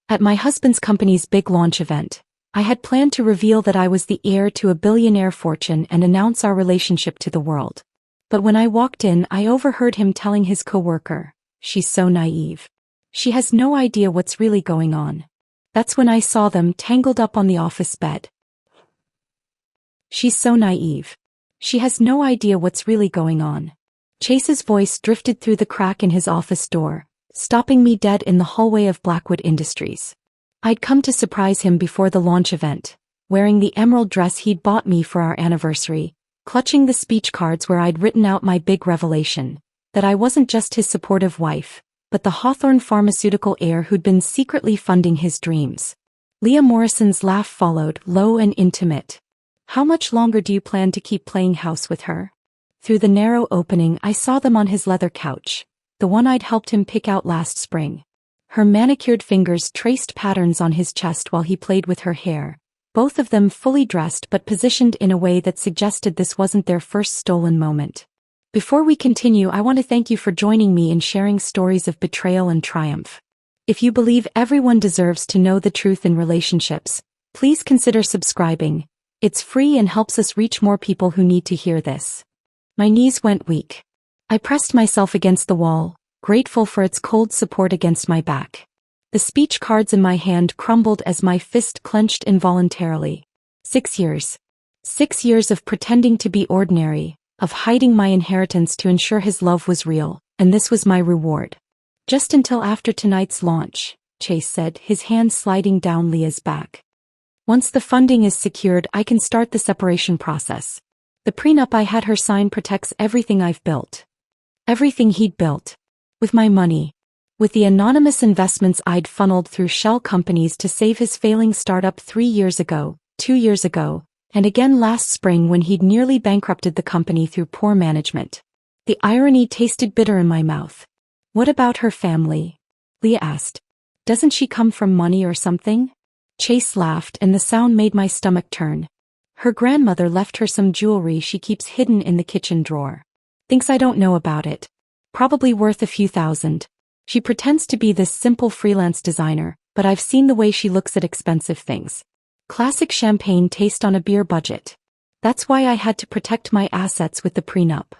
At my husband's company's big launch event, I had planned to reveal that I was the heir to a billionaire fortune and announce our relationship to the world. But when I walked in, I overheard him telling his coworker, "She's so naive. She has no idea what's really going on." That's when I saw them tangled up on the office bed. "She's so naive. She has no idea what's really going on." Chase's voice drifted through the crack in his office door, stopping me dead in the hallway of Blackwood Industries. I'd come to surprise him before the launch event, wearing the emerald dress he'd bought me for our anniversary, clutching the speech cards where I'd written out my big revelation, that I wasn't just his supportive wife, but the Hawthorne pharmaceutical heir who'd been secretly funding his dreams. Leah Morrison's laugh followed, low and intimate. "How much longer do you plan to keep playing house with her?" Through the narrow opening, I saw them on his leather couch, the one I'd helped him pick out last spring. Her manicured fingers traced patterns on his chest while he played with her hair, both of them fully dressed but positioned in a way that suggested this wasn't their first stolen moment. Before we continue, I want to thank you for joining me in sharing stories of betrayal and triumph. If you believe everyone deserves to know the truth in relationships, please consider subscribing. It's free and helps us reach more people who need to hear this. My knees went weak. I pressed myself against the wall, grateful for its cold support against my back. The speech cards in my hand crumbled as my fist clenched involuntarily. 6 years. 6 years of pretending to be ordinary, of hiding my inheritance to ensure his love was real, and this was my reward. "Just until after tonight's launch," Chase said, his hand sliding down Leah's back. "Once the funding is secured, I can start the separation process. The prenup I had her sign protects everything I've built." Everything he'd built. With my money. With the anonymous investments I'd funneled through shell companies to save his failing startup 3 years ago, 2 years ago, and again last spring when he'd nearly bankrupted the company through poor management. The irony tasted bitter in my mouth. "What about her family?" Leah asked. "Doesn't she come from money or something?" Chase laughed and the sound made my stomach turn. "Her grandmother left her some jewelry she keeps hidden in the kitchen drawer. Thinks I don't know about it. Probably worth a few thousand. She pretends to be this simple freelance designer, but I've seen the way she looks at expensive things. Classic champagne taste on a beer budget. That's why I had to protect my assets with the prenup.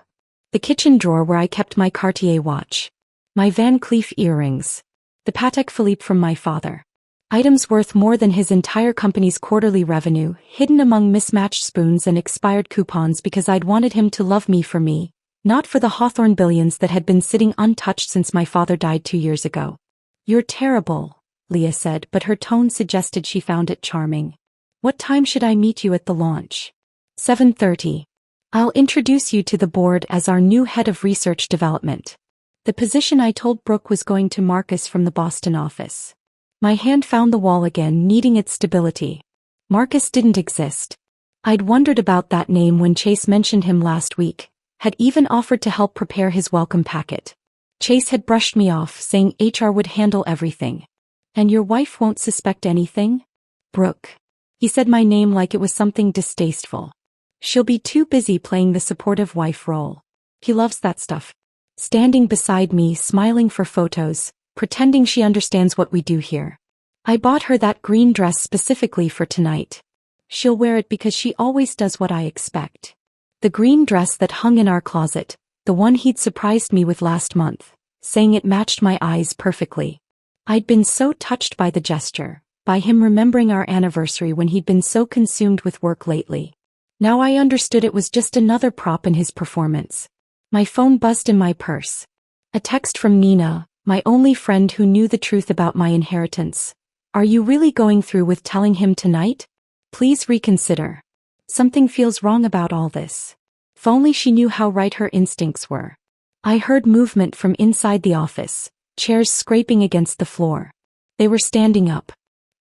The kitchen drawer where I kept my Cartier watch. My Van Cleef earrings. The Patek Philippe from my father. Items worth more than his entire company's quarterly revenue, hidden among mismatched spoons and expired coupons because I'd wanted him to love me for me, not for the Hawthorne billions that had been sitting untouched since my father died 2 years ago." "You're terrible," Leah said, but her tone suggested she found it charming. "What time should I meet you at the launch?" 7:30. "I'll introduce you to the board as our new head of research development. The position I told Brooke was going to Marcus from the Boston office." My hand found the wall again, needing its stability. Marcus didn't exist. I'd wondered about that name when Chase mentioned him last week, had even offered to help prepare his welcome packet. Chase had brushed me off, saying HR would handle everything. "And your wife won't suspect anything?" "Brooke." He said my name like it was something distasteful. "She'll be too busy playing the supportive wife role. He loves that stuff." Standing beside me, smiling for photos, pretending she understands what we do here. "I bought her that green dress specifically for tonight. She'll wear it because she always does what I expect." The green dress that hung in our closet, the one he'd surprised me with last month, saying it matched my eyes perfectly. I'd been so touched by the gesture, by him remembering our anniversary when he'd been so consumed with work lately. Now I understood it was just another prop in his performance. My phone buzzed in my purse. A text from Nina, my only friend who knew the truth about my inheritance. "Are you really going through with telling him tonight? Please reconsider. Something feels wrong about all this." If only she knew how right her instincts were. I heard movement from inside the office, chairs scraping against the floor. They were standing up.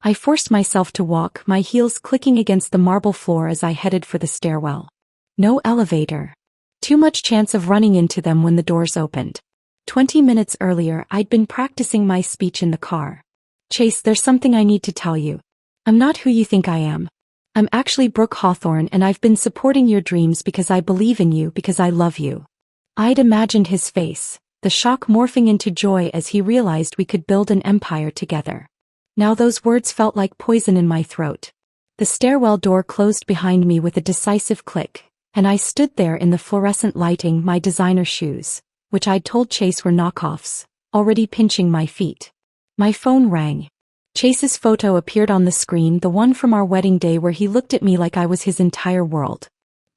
I forced myself to walk, my heels clicking against the marble floor as I headed for the stairwell. No elevator. Too much chance of running into them when the doors opened. 20 minutes earlier, I'd been practicing my speech in the car. "Chase, there's something I need to tell you. I'm not who you think I am. I'm actually Brooke Hawthorne, and I've been supporting your dreams because I believe in you, because I love you." I'd imagined his face, the shock morphing into joy as he realized we could build an empire together. Now those words felt like poison in my throat. The stairwell door closed behind me with a decisive click, and I stood there in the fluorescent lighting, my designer shoes, which I'd told Chase were knockoffs, already pinching my feet. My phone rang. Chase's photo appeared on the screen, the one from our wedding day where he looked at me like I was his entire world.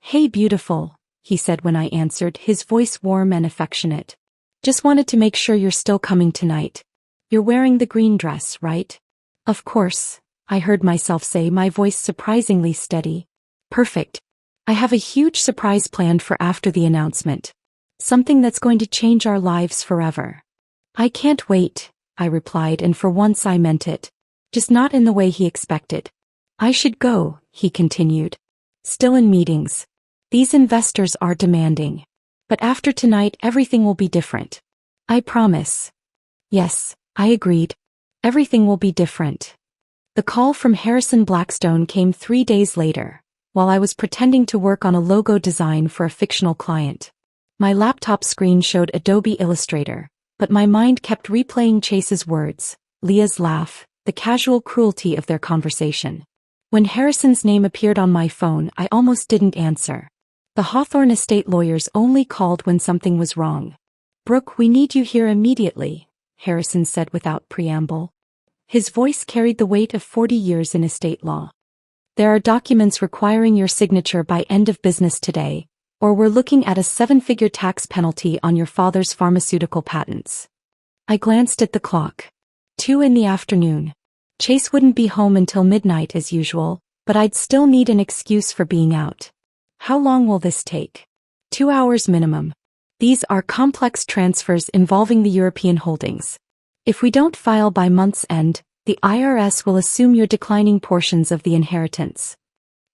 "Hey beautiful," he said when I answered, his voice warm and affectionate. "Just wanted to make sure you're still coming tonight. You're wearing the green dress, right?" "Of course," I heard myself say, my voice surprisingly steady. "Perfect. I have a huge surprise planned for after the announcement. Something that's going to change our lives forever." "I can't wait," I replied, and for once I meant it. Just not in the way he expected. "I should go," he continued. "Still in meetings. These investors are demanding. But after tonight everything will be different. I promise." "Yes," I agreed. "Everything will be different." The call from Harrison Blackstone came 3 days later, while I was pretending to work on a logo design for a fictional client. My laptop screen showed Adobe Illustrator, but my mind kept replaying Chase's words, Leah's laugh, the casual cruelty of their conversation. When Harrison's name appeared on my phone, I almost didn't answer. The Hawthorne estate lawyers only called when something was wrong. "Brooke, we need you here immediately," Harrison said without preamble. His voice carried the weight of 40 years in estate law. "There are documents requiring your signature by end of business today, or we're looking at a 7-figure tax penalty on your father's pharmaceutical patents." I glanced at the clock. 2 in the afternoon. Chase wouldn't be home until midnight as usual, but I'd still need an excuse for being out. "How long will this take?" 2 hours minimum. These are complex transfers involving the European holdings. If we don't file by month's end, the IRS will assume you're declining portions of the inheritance.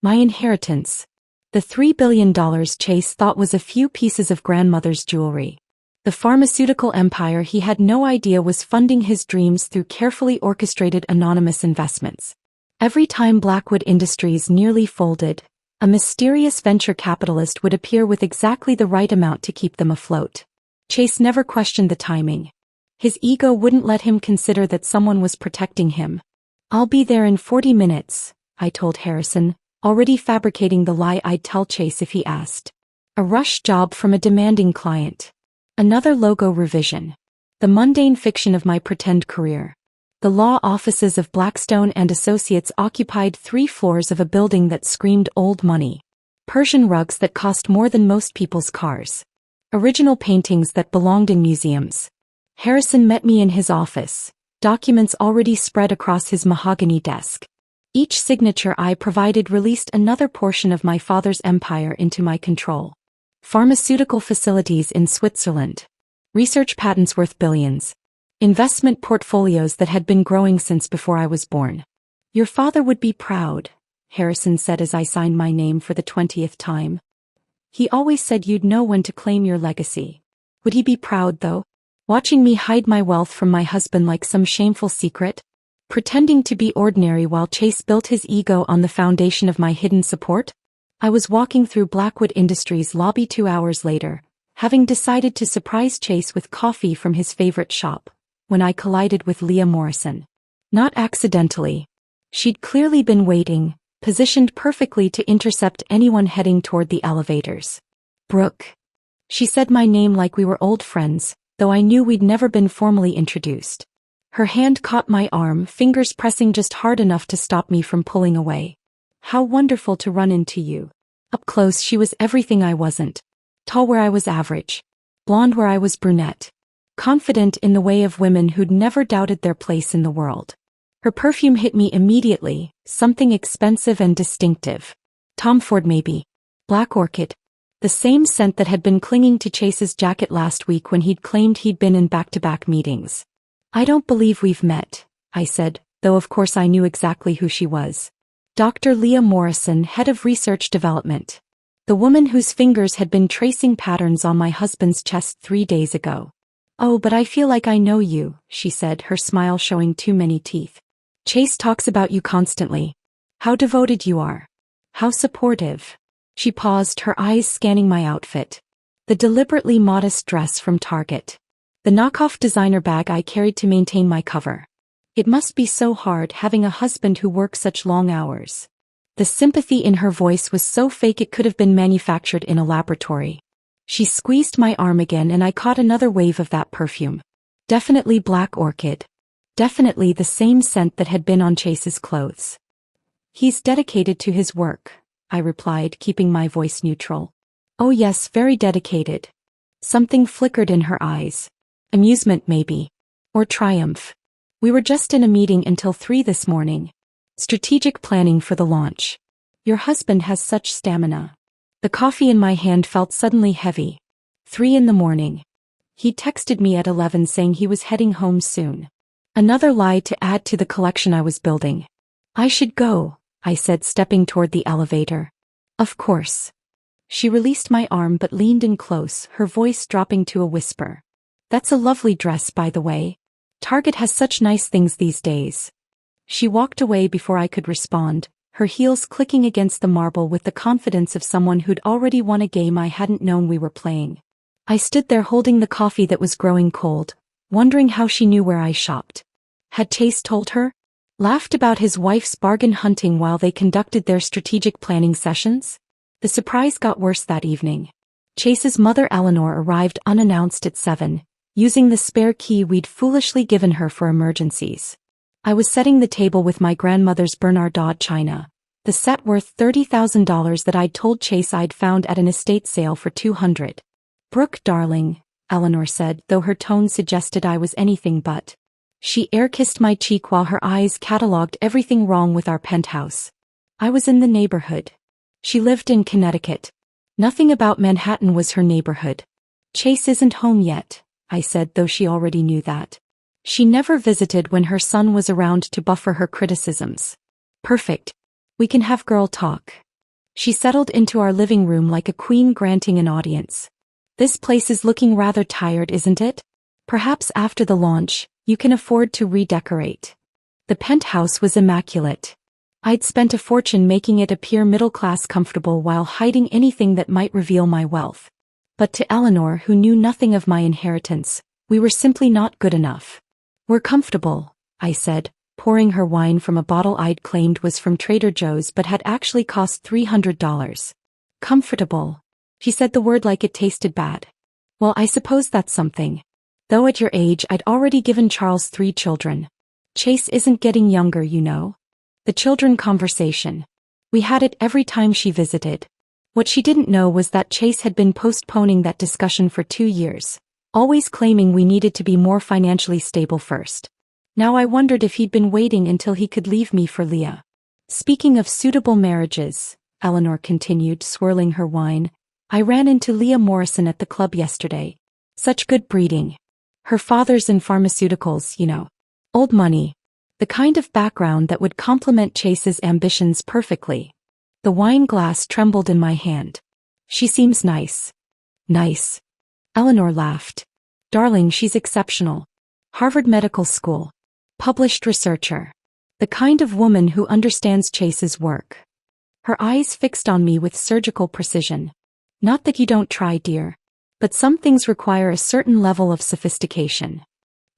My inheritance. The $3 billion Chase thought was a few pieces of grandmother's jewelry. The pharmaceutical empire he had no idea was funding his dreams through carefully orchestrated anonymous investments. Every time Blackwood Industries nearly folded, a mysterious venture capitalist would appear with exactly the right amount to keep them afloat. Chase never questioned the timing. His ego wouldn't let him consider that someone was protecting him. "I'll be there in 40 minutes, I told Harrison, already fabricating the lie I'd tell Chase if he asked. A rush job from a demanding client. Another logo revision. The mundane fiction of my pretend career. The law offices of Blackstone and Associates occupied 3 floors of a building that screamed old money. Persian rugs that cost more than most people's cars. Original paintings that belonged in museums. Harrison met me in his office, documents already spread across his mahogany desk. Each signature I provided released another portion of my father's empire into my control. Pharmaceutical facilities in Switzerland. Research patents worth billions. Investment portfolios that had been growing since before I was born. "Your father would be proud," Harrison said as I signed my name for the 20th time. "He always said you'd know when to claim your legacy." Would he be proud though? Watching me hide my wealth from my husband like some shameful secret? Pretending to be ordinary while Chase built his ego on the foundation of my hidden support? I was walking through Blackwood Industries' lobby 2 hours later, having decided to surprise Chase with coffee from his favorite shop, when I collided with Leah Morrison. Not accidentally. She'd clearly been waiting, positioned perfectly to intercept anyone heading toward the elevators. "Brooke." She said my name like we were old friends, though I knew we'd never been formally introduced. Her hand caught my arm, fingers pressing just hard enough to stop me from pulling away. "How wonderful to run into you." Up close she was everything I wasn't. Tall where I was average. Blonde where I was brunette. Confident in the way of women who'd never doubted their place in the world. Her perfume hit me immediately, something expensive and distinctive. Tom Ford maybe. Black orchid. The same scent that had been clinging to Chase's jacket last week when he'd claimed he'd been in back-to-back meetings. "I don't believe we've met," I said, though of course I knew exactly who she was. Dr. Leah Morrison, head of research development. The woman whose fingers had been tracing patterns on my husband's chest 3 days ago. "Oh, but I feel like I know you," she said, her smile showing too many teeth. "Chase talks about you constantly. How devoted you are. How supportive." She paused, her eyes scanning my outfit. The deliberately modest dress from Target. The knockoff designer bag I carried to maintain my cover. It must be so hard having a husband who works such long hours. The sympathy in her voice was so fake it could have been manufactured in a laboratory. She squeezed my arm again and I caught another wave of that perfume. Definitely black orchid. Definitely the same scent that had been on Chase's clothes. He's dedicated to his work, I replied, keeping my voice neutral. Oh yes, very dedicated. Something flickered in her eyes. Amusement maybe. Or triumph. We were just in a meeting until 3 this morning. Strategic planning for the launch. Your husband has such stamina. The coffee in my hand felt suddenly heavy. 3 in the morning. He texted me at 11 saying he was heading home soon. Another lie to add to the collection I was building. I should go, I said, stepping toward the elevator. Of course. She released my arm but leaned in close, her voice dropping to a whisper. That's a lovely dress, by the way. Target has such nice things these days. She walked away before I could respond, her heels clicking against the marble with the confidence of someone who'd already won a game I hadn't known we were playing. I stood there holding the coffee that was growing cold, wondering how she knew where I shopped. Had Chase told her? Laughed about his wife's bargain hunting while they conducted their strategic planning sessions? The surprise got worse that evening. Chase's mother Eleanor arrived unannounced at 7, using the spare key we'd foolishly given her for emergencies. I was setting the table with my grandmother's Bernardin china, the set worth $30,000 that I'd told Chase I'd found at an estate sale for $200. Brooke, darling, Eleanor said, though her tone suggested I was anything but. She air-kissed my cheek while her eyes catalogued everything wrong with our penthouse. I was in the neighborhood. She lived in Connecticut. Nothing about Manhattan was her neighborhood. Chase isn't home yet, I said, though she already knew that. She never visited when her son was around to buffer her criticisms. Perfect. We can have girl talk. She settled into our living room like a queen granting an audience. This place is looking rather tired, isn't it? Perhaps after the launch, you can afford to redecorate. The penthouse was immaculate. I'd spent a fortune making it appear middle-class comfortable while hiding anything that might reveal my wealth. But to Eleanor, who knew nothing of my inheritance, we were simply not good enough. We're comfortable, I said, pouring her wine from a bottle I'd claimed was from Trader Joe's but had actually cost $300. Comfortable. She said the word like it tasted bad. Well, I suppose that's something. Though at your age I'd already given Charles 3 children. Chase isn't getting younger, you know. The children conversation. We had it every time she visited. What she didn't know was that Chase had been postponing that discussion for 2 years, always claiming we needed to be more financially stable first. Now I wondered if he'd been waiting until he could leave me for Leah. Speaking of suitable marriages, Eleanor continued, swirling her wine, I ran into Leah Morrison at the club yesterday. Such good breeding. Her father's in pharmaceuticals, you know. Old money. The kind of background that would complement Chase's ambitions perfectly. The wine glass trembled in my hand. She seems nice. Nice. Eleanor laughed. Darling, she's exceptional. Harvard Medical School. Published researcher. The kind of woman who understands Chase's work. Her eyes fixed on me with surgical precision. Not that you don't try, dear. But some things require a certain level of sophistication.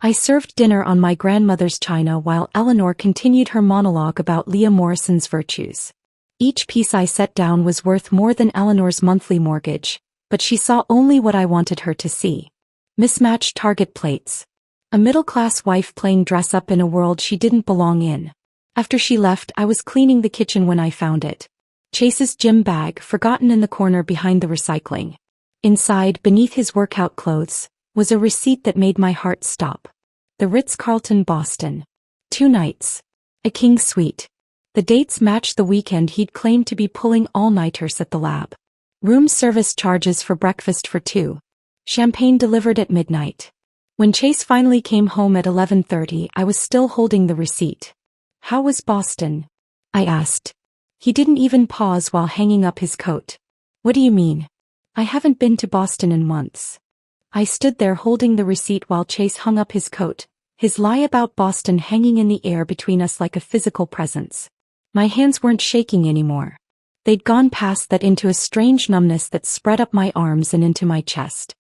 I served dinner on my grandmother's china while Eleanor continued her monologue about Leah Morrison's virtues. Each piece I set down was worth more than Eleanor's monthly mortgage, but she saw only what I wanted her to see. Mismatched Target plates. A middle-class wife playing dress-up in a world she didn't belong in. After she left, I was cleaning the kitchen when I found it. Chase's gym bag, forgotten in the corner behind the recycling. Inside, beneath his workout clothes, was a receipt that made my heart stop. The Ritz-Carlton, Boston. 2 nights. A king suite. The dates matched the weekend he'd claimed to be pulling all-nighters at the lab. Room service charges for breakfast for 2. Champagne delivered at midnight. When Chase finally came home at 11:30, I was still holding the receipt. How was Boston? I asked. He didn't even pause while hanging up his coat. What do you mean? I haven't been to Boston in months. I stood there holding the receipt while Chase hung up his coat, his lie about Boston hanging in the air between us like a physical presence. My hands weren't shaking anymore. They'd gone past that into a strange numbness that spread up my arms and into my chest.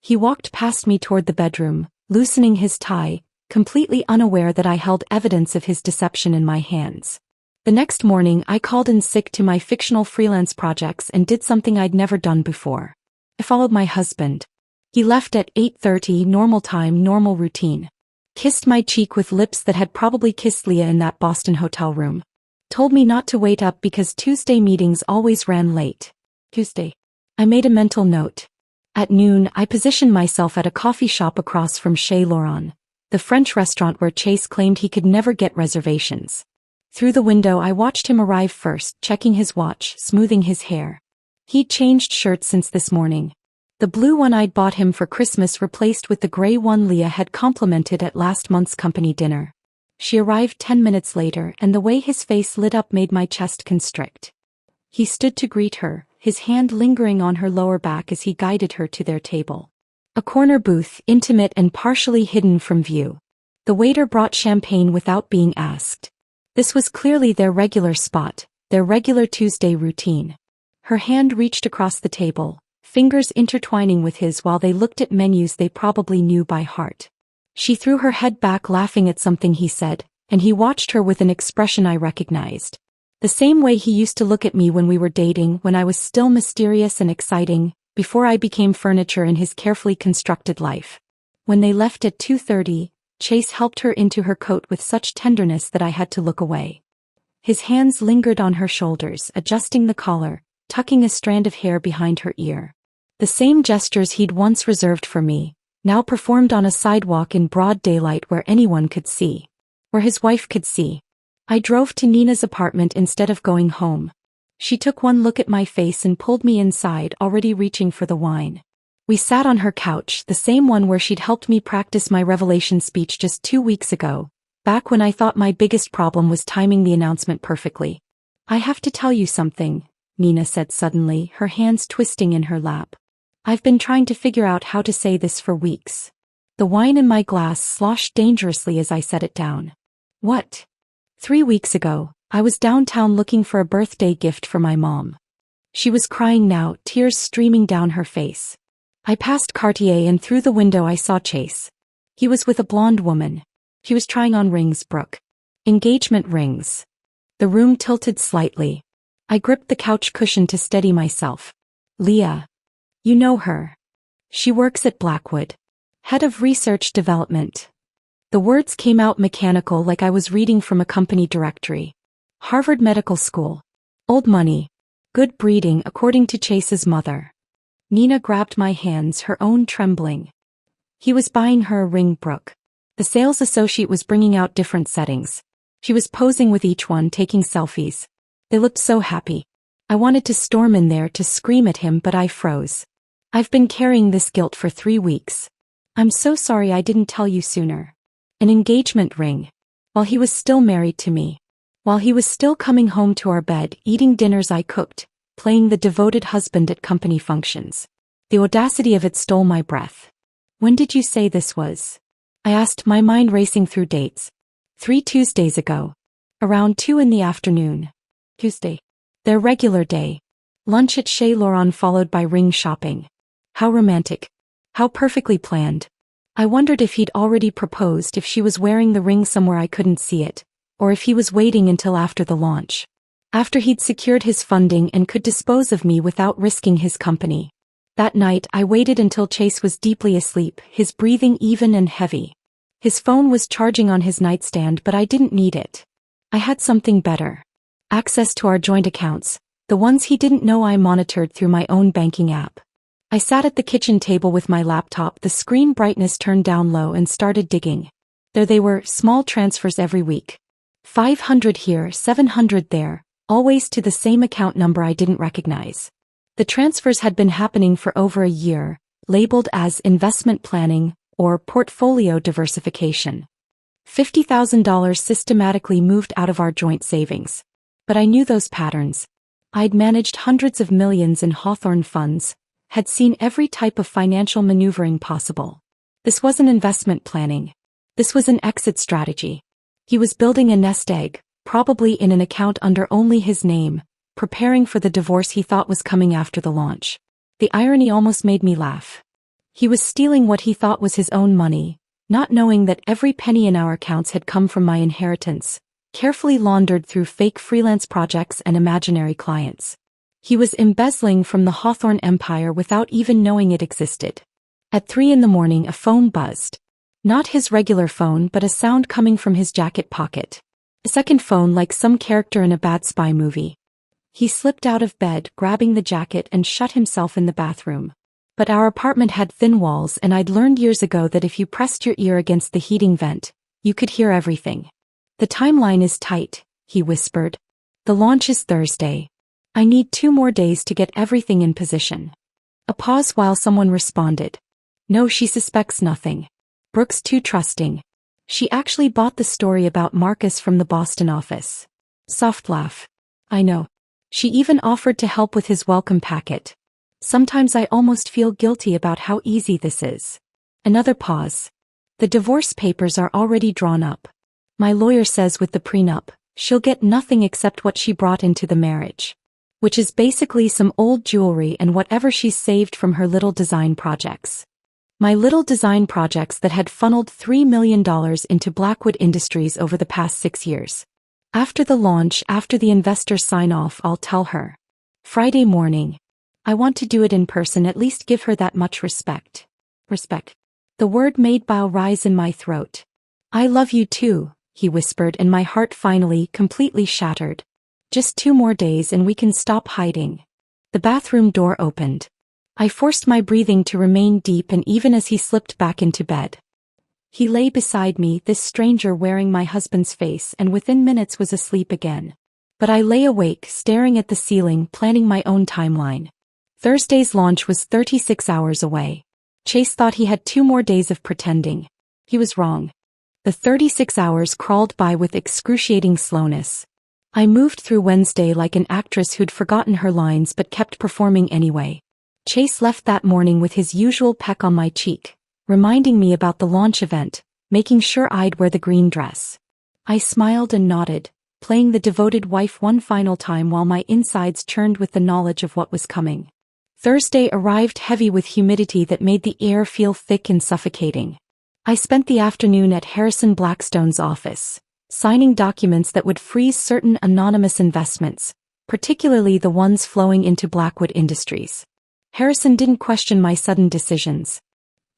He walked past me toward the bedroom, loosening his tie, completely unaware that I held evidence of his deception in my hands. The next morning, I called in sick to my fictional freelance projects and did something I'd never done before. I followed my husband. He left at 8:30, normal time, normal routine. Kissed my cheek with lips that had probably kissed Leah in that Boston hotel room. Told me not to wait up because Tuesday meetings always ran late. Tuesday. I made a mental note. At noon, I positioned myself at a coffee shop across from Chez Laurent, the French restaurant where Chase claimed he could never get reservations. Through the window, I watched him arrive first, checking his watch, smoothing his hair. He'd changed shirts since this morning. The blue one I'd bought him for Christmas replaced with the gray one Leah had complimented at last month's company dinner. She arrived 10 minutes later, and the way his face lit up made my chest constrict. He stood to greet her, his hand lingering on her lower back as he guided her to their table. A corner booth, intimate and partially hidden from view. The waiter brought champagne without being asked. This was clearly their regular spot, their regular Tuesday routine. Her hand reached across the table, fingers intertwining with his while they looked at menus they probably knew by heart. She threw her head back laughing at something he said, and he watched her with an expression I recognized. The same way he used to look at me when we were dating, when I was still mysterious and exciting, before I became furniture in his carefully constructed life. When they left at 2:30, Chase helped her into her coat with such tenderness that I had to look away. His hands lingered on her shoulders, adjusting the collar, tucking a strand of hair behind her ear. The same gestures he'd once reserved for me, now performed on a sidewalk in broad daylight where anyone could see. Where his wife could see. I drove to Nina's apartment instead of going home. She took one look at my face and pulled me inside, already reaching for the wine. We sat on her couch, the same one where she'd helped me practice my revelation speech just 2 weeks ago, back when I thought my biggest problem was timing the announcement perfectly. I have to tell you something, Nina said suddenly, her hands twisting in her lap. I've been trying to figure out how to say this for weeks. The wine in my glass sloshed dangerously as I set it down. What? 3 weeks ago, I was downtown looking for a birthday gift for my mom. She was crying now, tears streaming down her face. I passed Cartier and through the window I saw Chase. He was with a blonde woman. He was trying on rings, Brooke. Engagement rings. The room tilted slightly. I gripped the couch cushion to steady myself. Leah. You know her. She works at Blackwood. Head of Research Development. The words came out mechanical, like I was reading from a company directory. Harvard Medical School. Old money. Good breeding, according to Chase's mother. Nina grabbed my hands, her own trembling. He was buying her a ring, Brooke. The sales associate was bringing out different settings. She was posing with each one, taking selfies. They looked so happy. I wanted to storm in there to scream at him, but I froze. I've been carrying this guilt for 3 weeks. I'm so sorry I didn't tell you sooner. An engagement ring. While he was still married to me. While he was still coming home to our bed, eating dinners I cooked, playing the devoted husband at company functions. The audacity of it stole my breath. When did you say this was? I asked, my mind racing through dates. 3 Tuesdays ago. Around 2 in the afternoon. Tuesday. Their regular day. Lunch at Chez Laurent followed by ring shopping. How romantic. How perfectly planned. I wondered if he'd already proposed, if she was wearing the ring somewhere I couldn't see it, or if he was waiting until after the launch. After he'd secured his funding and could dispose of me without risking his company. That night I waited until Chase was deeply asleep, his breathing even and heavy. His phone was charging on his nightstand, but I didn't need it. I had something better. Access to our joint accounts, the ones he didn't know I monitored through my own banking app. I sat at the kitchen table with my laptop, the screen brightness turned down low, and started digging. There they were, small transfers every week. 500 here, 700 there, always to the same account number I didn't recognize. The transfers had been happening for over a year, labeled as investment planning or portfolio diversification. $50,000 systematically moved out of our joint savings. But I knew those patterns. I'd managed hundreds of millions in Hawthorne funds, had seen every type of financial maneuvering possible. This wasn't investment planning. This was an exit strategy. He was building a nest egg, probably in an account under only his name, preparing for the divorce he thought was coming after the launch. The irony almost made me laugh. He was stealing what he thought was his own money, not knowing that every penny in our accounts had come from my inheritance, carefully laundered through fake freelance projects and imaginary clients. He was embezzling from the Hawthorne empire without even knowing it existed. At 3 a.m, a phone buzzed. Not his regular phone, but a sound coming from his jacket pocket. A second phone like some character in a bad spy movie. He slipped out of bed, grabbing the jacket, and shut himself in the bathroom. But our apartment had thin walls, and I'd learned years ago that if you pressed your ear against the heating vent, you could hear everything. The timeline is tight, he whispered. The launch is Thursday. I need 2 more days to get everything in position. A pause while someone responded. No, she suspects nothing. Brooke's too trusting. She actually bought the story about Marcus from the Boston office. Soft laugh. I know. She even offered to help with his welcome packet. Sometimes I almost feel guilty about how easy this is. Another pause. The divorce papers are already drawn up. My lawyer says with the prenup, she'll get nothing except what she brought into the marriage. Which is basically some old jewelry and whatever she's saved from her little design projects. My little design projects that had funneled $3 million into Blackwood Industries over the past 6 years. After the launch, after the investors sign off, I'll tell her. Friday morning. I want to do it in person, at least give her that much respect. Respect. The word made bile rise in my throat. I love you too, he whispered, and my heart finally, completely shattered. Just 2 more days and we can stop hiding. The bathroom door opened. I forced my breathing to remain deep, and even as he slipped back into bed. He lay beside me, this stranger wearing my husband's face, and within minutes was asleep again. But I lay awake, staring at the ceiling, planning my own timeline. Thursday's launch was 36 hours away. Chase thought he had 2 more days of pretending. He was wrong. The 36 hours crawled by with excruciating slowness. I moved through Wednesday like an actress who'd forgotten her lines but kept performing anyway. Chase left that morning with his usual peck on my cheek, reminding me about the launch event, making sure I'd wear the green dress. I smiled and nodded, playing the devoted wife one final time while my insides churned with the knowledge of what was coming. Thursday arrived heavy with humidity that made the air feel thick and suffocating. I spent the afternoon at Harrison Blackstone's office, signing documents that would freeze certain anonymous investments, particularly the ones flowing into Blackwood Industries. Harrison didn't question my sudden decisions.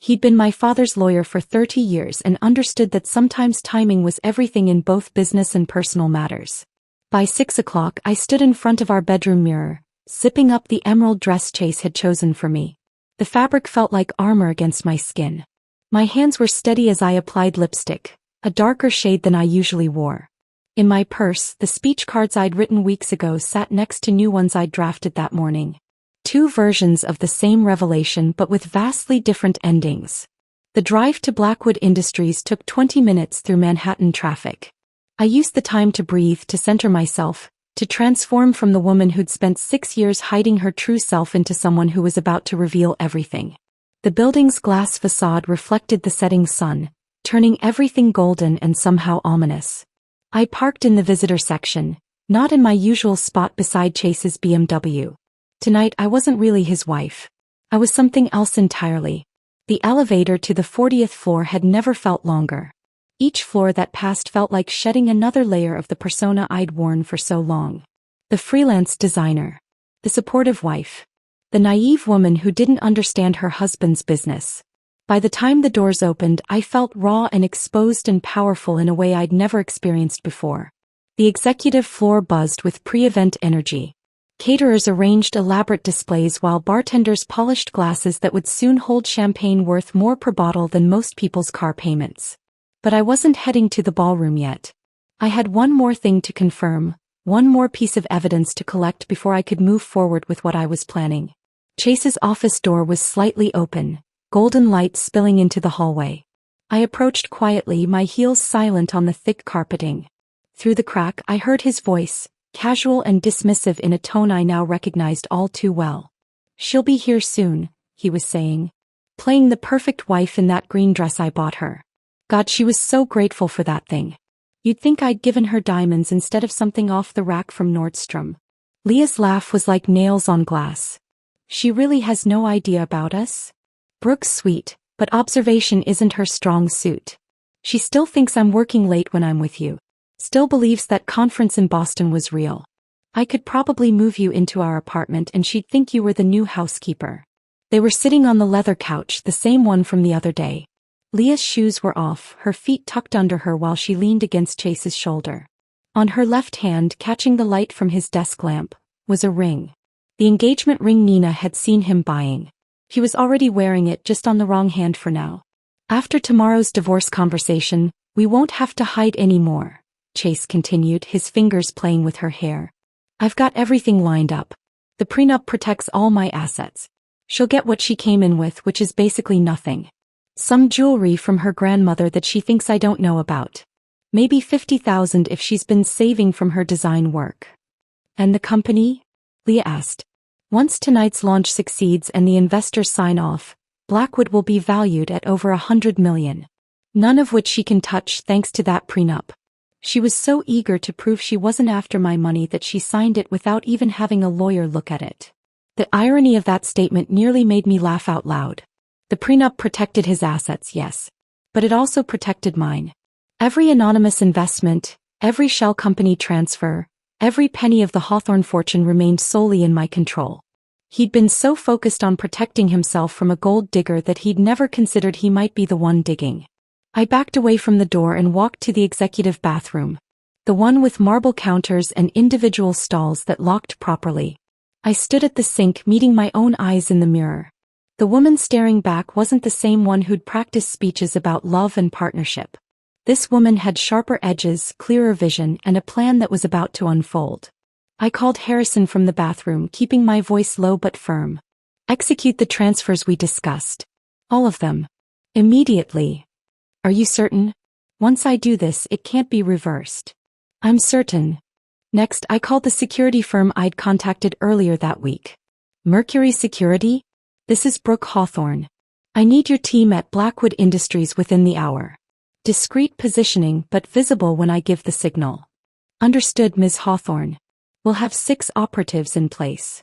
He'd been my father's lawyer for 30 years and understood that sometimes timing was everything in both business and personal matters. By 6 o'clock, I stood in front of our bedroom mirror, zipping up the emerald dress Chase had chosen for me. The fabric felt like armor against my skin. My hands were steady as I applied lipstick, a darker shade than I usually wore. In my purse, the speech cards I'd written weeks ago sat next to new ones I'd drafted that morning. 2 versions of the same revelation but with vastly different endings. The drive to Blackwood Industries took 20 minutes through Manhattan traffic. I used the time to breathe, to center myself, to transform from the woman who'd spent 6 years hiding her true self into someone who was about to reveal everything. The building's glass facade reflected the setting sun, turning everything golden and somehow ominous. I parked in the visitor section, not in my usual spot beside Chase's BMW. Tonight I wasn't really his wife. I was something else entirely. The elevator to the 40th floor had never felt longer. Each floor that passed felt like shedding another layer of the persona I'd worn for so long. The freelance designer. The supportive wife. The naive woman who didn't understand her husband's business. By the time the doors opened, I felt raw and exposed and powerful in a way I'd never experienced before. The executive floor buzzed with pre-event energy. Caterers arranged elaborate displays while bartenders polished glasses that would soon hold champagne worth more per bottle than most people's car payments. But I wasn't heading to the ballroom yet. I had one more thing to confirm, one more piece of evidence to collect before I could move forward with what I was planning. Chase's office door was slightly open, golden light spilling into the hallway. I approached quietly, my heels silent on the thick carpeting. Through the crack, I heard his voice, casual and dismissive in a tone I now recognized all too well. "She'll be here soon," he was saying. Playing the perfect wife in that green dress I bought her. God, she was so grateful for that thing. You'd think I'd given her diamonds instead of something off the rack from Nordstrom. Leah's laugh was like nails on glass. "She really has no idea about us?" Brooke's sweet, but observation isn't her strong suit. She still thinks I'm working late when I'm with you. Still believes that conference in Boston was real. I could probably move you into our apartment and she'd think you were the new housekeeper. They were sitting on the leather couch, the same one from the other day. Leah's shoes were off, her feet tucked under her while she leaned against Chase's shoulder. On her left hand, catching the light from his desk lamp, was a ring. The engagement ring Nina had seen him buying. He was already wearing it, just on the wrong hand for now. After tomorrow's divorce conversation, we won't have to hide anymore, Chase continued, his fingers playing with her hair. I've got everything lined up. The prenup protects all my assets. She'll get what she came in with, which is basically nothing. Some jewelry from her grandmother that she thinks I don't know about. Maybe $50,000 if she's been saving from her design work. And the company? Leah asked. Once tonight's launch succeeds and the investors sign off, Blackwood will be valued at over $100 million. None of which she can touch thanks to that prenup. She was so eager to prove she wasn't after my money that she signed it without even having a lawyer look at it. The irony of that statement nearly made me laugh out loud. The prenup protected his assets, yes. But it also protected mine. Every anonymous investment, every shell company transfer, every penny of the Hawthorne fortune remained solely in my control. He'd been so focused on protecting himself from a gold digger that he'd never considered he might be the one digging. I backed away from the door and walked to the executive bathroom. The one with marble counters and individual stalls that locked properly. I stood at the sink, meeting my own eyes in the mirror. The woman staring back wasn't the same one who'd practiced speeches about love and partnership. This woman had sharper edges, clearer vision, and a plan that was about to unfold. I called Harrison from the bathroom, keeping my voice low but firm. Execute the transfers we discussed. All of them. Immediately. Are you certain? Once I do this, it can't be reversed. I'm certain. Next, I called the security firm I'd contacted earlier that week. Mercury Security? This is Brooke Hawthorne. I need your team at Blackwood Industries within the hour. Discreet positioning but visible when I give the signal. Understood, Ms. Hawthorne. We'll have 6 operatives in place.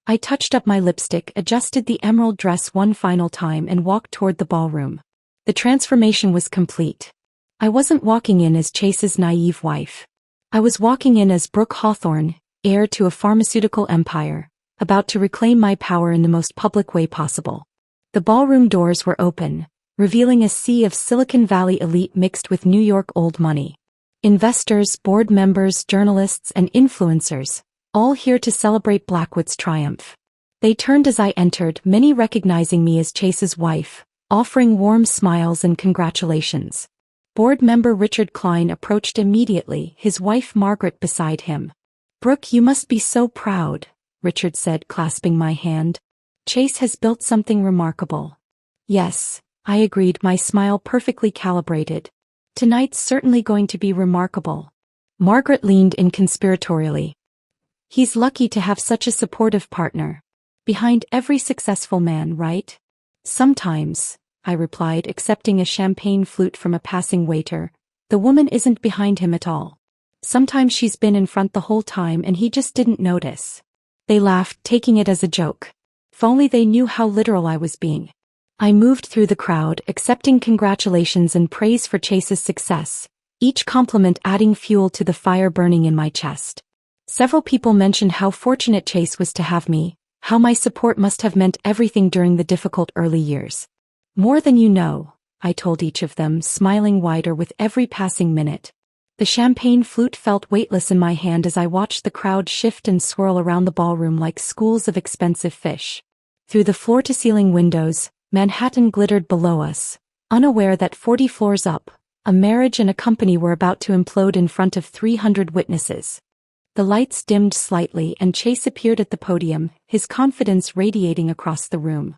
I touched up my lipstick, adjusted the emerald dress one final time and walked toward the ballroom. The transformation was complete. I wasn't walking in as Chase's naive wife. I was walking in as Brooke Hawthorne, heir to a pharmaceutical empire, about to reclaim my power in the most public way possible. The ballroom doors were open, revealing a sea of Silicon Valley elite mixed with New York old money. Investors, board members, journalists, and influencers, all here to celebrate Blackwood's triumph. They turned as I entered, many recognizing me as Chase's wife, offering warm smiles and congratulations. Board member Richard Klein approached immediately, his wife Margaret beside him. "Brooke, you must be so proud," Richard said, clasping my hand. "Chase has built something remarkable." "Yes," I agreed, my smile perfectly calibrated. "Tonight's certainly going to be remarkable." Margaret leaned in conspiratorially. "He's lucky to have such a supportive partner. Behind every successful man, right?" "Sometimes," I replied, accepting a champagne flute from a passing waiter, "the woman isn't behind him at all. Sometimes she's been in front the whole time and he just didn't notice." They laughed, taking it as a joke. If only they knew how literal I was being. I moved through the crowd, accepting congratulations and praise for Chase's success, each compliment adding fuel to the fire burning in my chest. Several people mentioned how fortunate Chase was to have me, how my support must have meant everything during the difficult early years. "More than you know," I told each of them, smiling wider with every passing minute. The champagne flute felt weightless in my hand as I watched the crowd shift and swirl around the ballroom like schools of expensive fish. Through the floor-to-ceiling windows, Manhattan glittered below us, unaware that 40 floors up, a marriage and a company were about to implode in front of 300 witnesses. The lights dimmed slightly and Chase appeared at the podium, his confidence radiating across the room.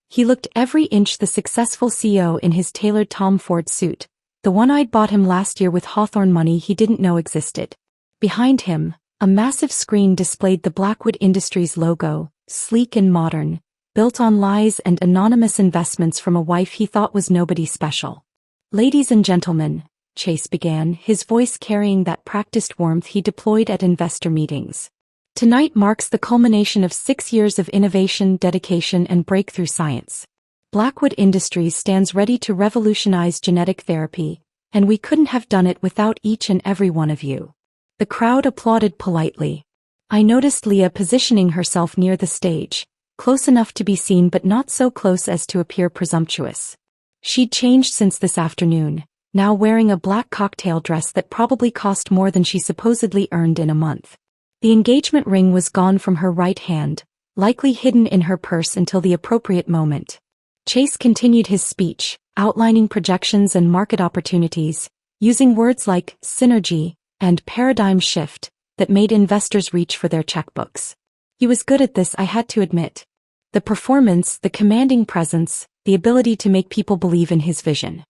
He looked every inch the successful CEO in his tailored Tom Ford suit, the one I'd bought him last year with Hawthorne money he didn't know existed. Behind him, a massive screen displayed the Blackwood Industries logo, sleek and modern, built on lies and anonymous investments from a wife he thought was nobody special. "Ladies and gentlemen," Chase began, his voice carrying that practiced warmth he deployed at investor meetings. "Tonight marks the culmination of 6 years of innovation, dedication, and breakthrough science. Blackwood Industries stands ready to revolutionize genetic therapy, and we couldn't have done it without each and every one of you." The crowd applauded politely. I noticed Leah positioning herself near the stage, close enough to be seen but not so close as to appear presumptuous. She'd changed since this afternoon, now wearing a black cocktail dress that probably cost more than she supposedly earned in a month. The engagement ring was gone from her right hand, likely hidden in her purse until the appropriate moment. Chase continued his speech, outlining projections and market opportunities, using words like synergy and paradigm shift that made investors reach for their checkbooks. He was good at this, I had to admit. The performance, the commanding presence, the ability to make people believe in his vision.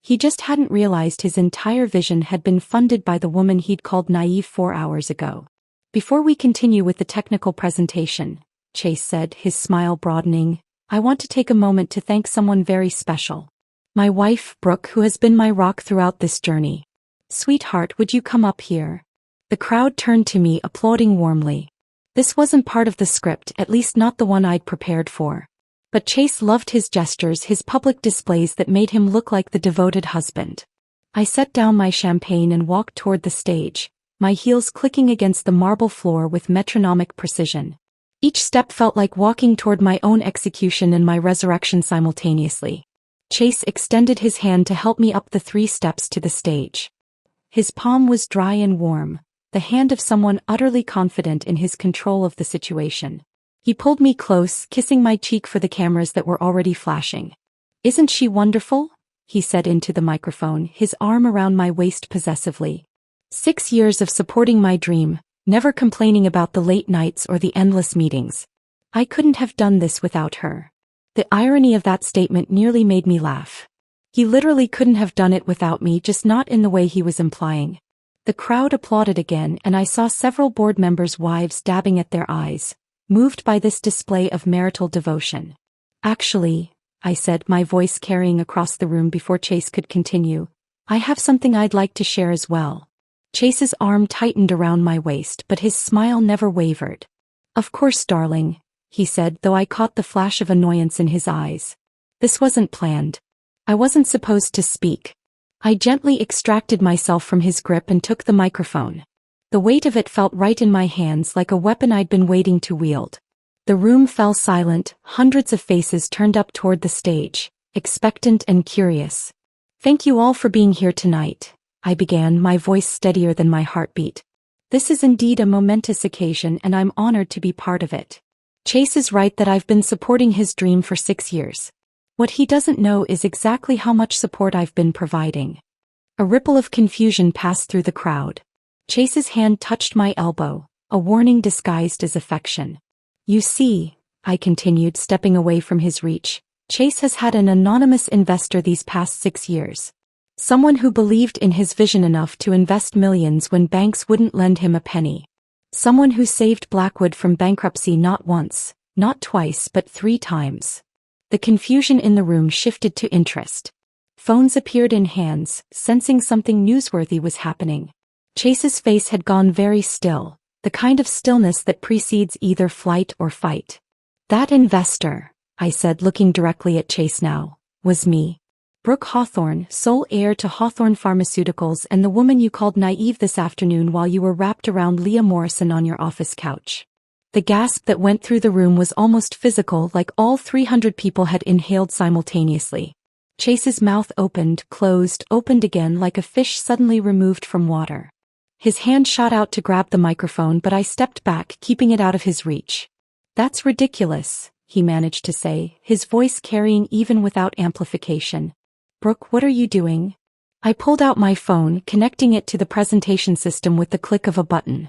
He just hadn't realized his entire vision had been funded by the woman he'd called naive 4 hours ago. "Before we continue with the technical presentation," Chase said, his smile broadening, "I want to take a moment to thank someone very special. My wife, Brooke, who has been my rock throughout this journey. Sweetheart, would you come up here?" The crowd turned to me, applauding warmly. This wasn't part of the script, at least not the one I'd prepared for. But Chase loved his gestures, his public displays that made him look like the devoted husband. I set down my champagne and walked toward the stage, my heels clicking against the marble floor with metronomic precision. Each step felt like walking toward my own execution and my resurrection simultaneously. Chase extended his hand to help me up the 3 steps to the stage. His palm was dry and warm, the hand of someone utterly confident in his control of the situation. He pulled me close, kissing my cheek for the cameras that were already flashing. "Isn't she wonderful?" he said into the microphone, his arm around my waist possessively. 6 years of supporting my dream, never complaining about the late nights or the endless meetings. I couldn't have done this without her. The irony of that statement nearly made me laugh. He literally couldn't have done it without me, just not in the way he was implying. The crowd applauded again, and I saw several board members' wives dabbing at their eyes, moved by this display of marital devotion. "Actually," I said, my voice carrying across the room before Chase could continue, "I have something I'd like to share as well." Chase's arm tightened around my waist, but his smile never wavered. "Of course, darling," he said, though I caught the flash of annoyance in his eyes. "This wasn't planned. I wasn't supposed to speak." I gently extracted myself from his grip and took the microphone. The weight of it felt right in my hands, like a weapon I'd been waiting to wield. The room fell silent, hundreds of faces turned up toward the stage, expectant and curious. "Thank you all for being here tonight," I began, my voice steadier than my heartbeat. "This is indeed a momentous occasion, and I'm honored to be part of it. Chase is right that I've been supporting his dream for 6 years. What he doesn't know is exactly how much support I've been providing." A ripple of confusion passed through the crowd. Chase's hand touched my elbow, a warning disguised as affection. "You see," I continued, stepping away from his reach, "Chase has had an anonymous investor these past 6 years. Someone who believed in his vision enough to invest millions when banks wouldn't lend him a penny. Someone who saved Blackwood from bankruptcy not once, not twice, but 3 times. The confusion in the room shifted to interest. Phones appeared in hands, sensing something newsworthy was happening. Chase's face had gone very still, the kind of stillness that precedes either flight or fight. "That investor," I said, looking directly at Chase now, "was me. Brooke Hawthorne, sole heir to Hawthorne Pharmaceuticals, and the woman you called naive this afternoon while you were wrapped around Leah Morrison on your office couch." The gasp that went through the room was almost physical, like all 300 people had inhaled simultaneously. Chase's mouth opened, closed, opened again, like a fish suddenly removed from water. His hand shot out to grab the microphone, but I stepped back, keeping it out of his reach. "That's ridiculous," he managed to say, his voice carrying even without amplification. "Brooke, what are you doing?" I pulled out my phone, connecting it to the presentation system with the click of a button.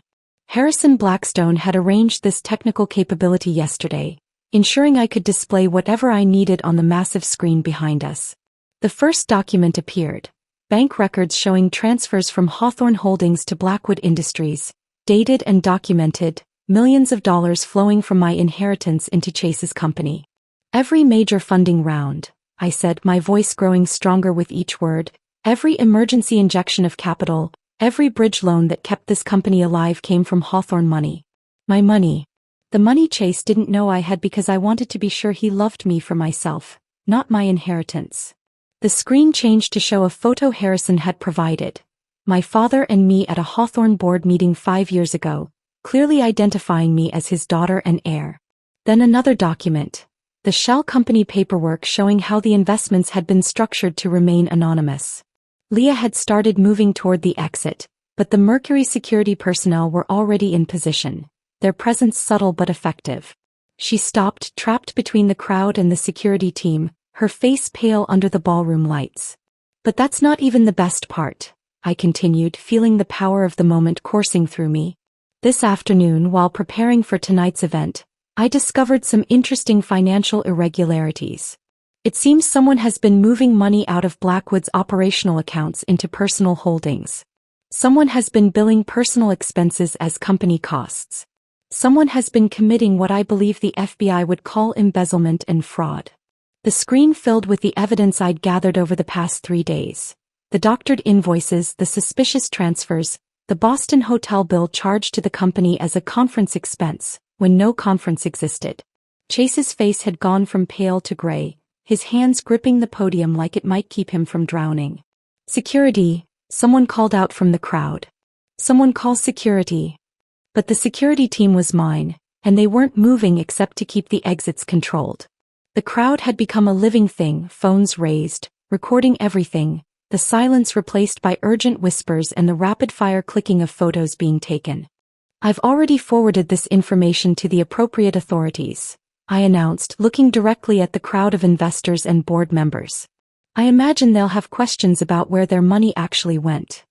Harrison Blackstone had arranged this technical capability yesterday, ensuring I could display whatever I needed on the massive screen behind us. The first document appeared. Bank records showing transfers from Hawthorne Holdings to Blackwood Industries, dated and documented, millions of dollars flowing from my inheritance into Chase's company. "Every major funding round," I said, my voice growing stronger with each word, "every emergency injection of capital, every bridge loan that kept this company alive came from Hawthorne money. My money. The money Chase didn't know I had because I wanted to be sure he loved me for myself, not my inheritance. The screen changed to show a photo Harrison had provided. My father and me at a Hawthorne board meeting 5 years ago, clearly identifying me as his daughter and heir. Then another document. The shell company paperwork showing how the investments had been structured to remain anonymous. Leah had started moving toward the exit, but the Mercury security personnel were already in position, their presence subtle but effective. She stopped, trapped between the crowd and the security team, her face pale under the ballroom lights. But that's not even the best part, I continued, feeling the power of the moment coursing through me. This afternoon, while preparing for tonight's event, I discovered some interesting financial irregularities. It seems someone has been moving money out of Blackwood's operational accounts into personal holdings. Someone has been billing personal expenses as company costs. Someone has been committing what I believe the FBI would call embezzlement and fraud. The screen filled with the evidence I'd gathered over the past 3 days. The doctored invoices, the suspicious transfers, the Boston hotel bill charged to the company as a conference expense, when no conference existed. Chase's face had gone from pale to gray, his hands gripping the podium like it might keep him from drowning. Security, someone called out from the crowd. Someone call security. But the security team was mine, and they weren't moving except to keep the exits controlled. The crowd had become a living thing, phones raised, recording everything, the silence replaced by urgent whispers and the rapid-fire clicking of photos being taken. I've already forwarded this information to the appropriate authorities, I announced, looking directly at the crowd of investors and board members. I imagine they'll have questions about where their money actually went.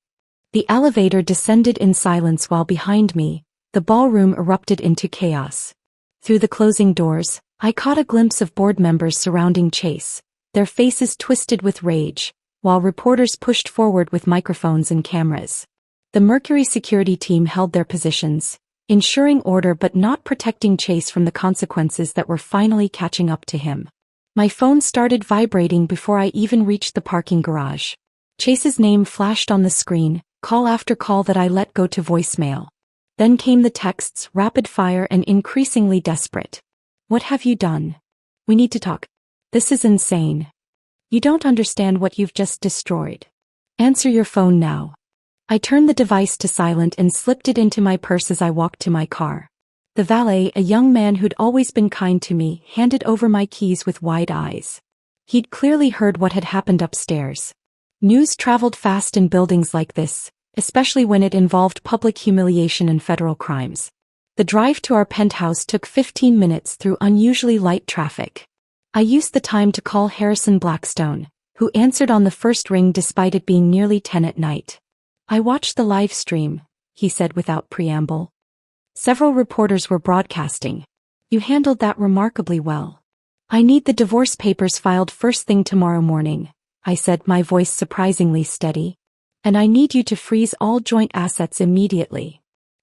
The elevator descended in silence while behind me, the ballroom erupted into chaos. Through the closing doors, I caught a glimpse of board members surrounding Chase, their faces twisted with rage, while reporters pushed forward with microphones and cameras. The Mercury security team held their positions, ensuring order but not protecting Chase from the consequences that were finally catching up to him. My phone started vibrating before I even reached the parking garage. Chase's name flashed on the screen, call after call that I let go to voicemail. Then came the texts, rapid fire and increasingly desperate. What have you done? We need to talk. This is insane. You don't understand what you've just destroyed. Answer your phone now. I turned the device to silent and slipped it into my purse as I walked to my car. The valet, a young man who'd always been kind to me, handed over my keys with wide eyes. He'd clearly heard what had happened upstairs. News traveled fast in buildings like this, especially when it involved public humiliation and federal crimes. The drive to our penthouse took 15 minutes through unusually light traffic. I used the time to call Harrison Blackstone, who answered on the first ring despite it being nearly 10 at night. I watched the live stream, he said without preamble. Several reporters were broadcasting. You handled that remarkably well. I need the divorce papers filed first thing tomorrow morning, I said, my voice surprisingly steady. And I need you to freeze all joint assets immediately.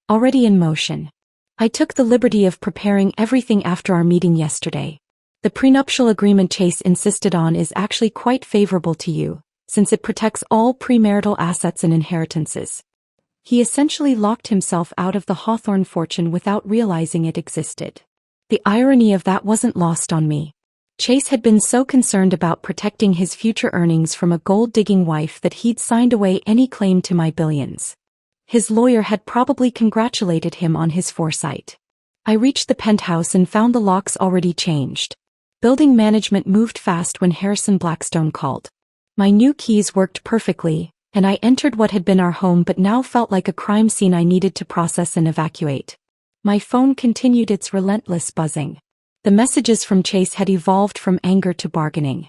Already in motion. I took the liberty of preparing everything after our meeting yesterday. The prenuptial agreement Chase insisted on is actually quite favorable to you, since it protects all premarital assets and inheritances. He essentially locked himself out of the Hawthorne fortune without realizing it existed. The irony of that wasn't lost on me. Chase had been so concerned about protecting his future earnings from a gold-digging wife that he'd signed away any claim to my billions. His lawyer had probably congratulated him on his foresight. I reached the penthouse and found the locks already changed. Building management moved fast when Harrison Blackstone called. My new keys worked perfectly, and I entered what had been our home but now felt like a crime scene I needed to process and evacuate. My phone continued its relentless buzzing. The messages from Chase had evolved from anger to bargaining.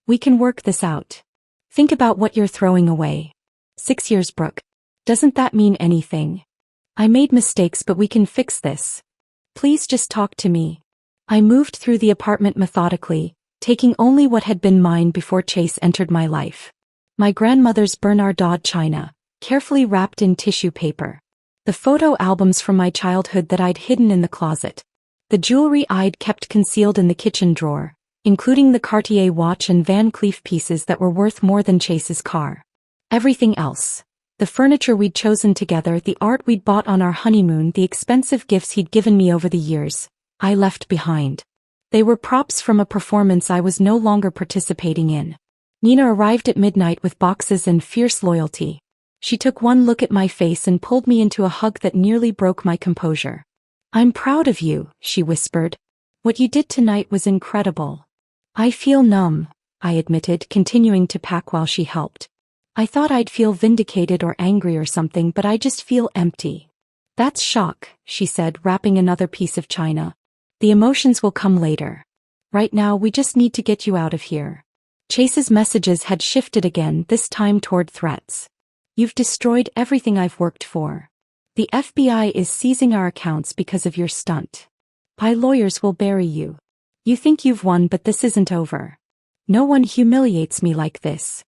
We can work this out. Think about what you're throwing away. 6 years, Brooke. Doesn't that mean anything? I made mistakes but we can fix this. Please just talk to me. I moved through the apartment methodically, taking only what had been mine before Chase entered my life. My grandmother's Bernardin china, carefully wrapped in tissue paper. The photo albums from my childhood that I'd hidden in the closet. The jewelry I'd kept concealed in the kitchen drawer, including the Cartier watch and Van Cleef pieces that were worth more than Chase's car. Everything else. The furniture we'd chosen together, the art we'd bought on our honeymoon, the expensive gifts he'd given me over the years, I left behind. They were props from a performance I was no longer participating in. Nina arrived at midnight with boxes and fierce loyalty. She took one look at my face and pulled me into a hug that nearly broke my composure. "I'm proud of you," she whispered. "What you did tonight was incredible." "I feel numb," I admitted, continuing to pack while she helped. "I thought I'd feel vindicated or angry or something, but I just feel empty." "That's shock," she said, wrapping another piece of china. "The emotions will come later. Right now we just need to get you out of here." Chase's messages had shifted again, this time toward threats. "You've destroyed everything I've worked for. The FBI is seizing our accounts because of your stunt. My lawyers will bury you. You think you've won, but this isn't over. No one humiliates me like this."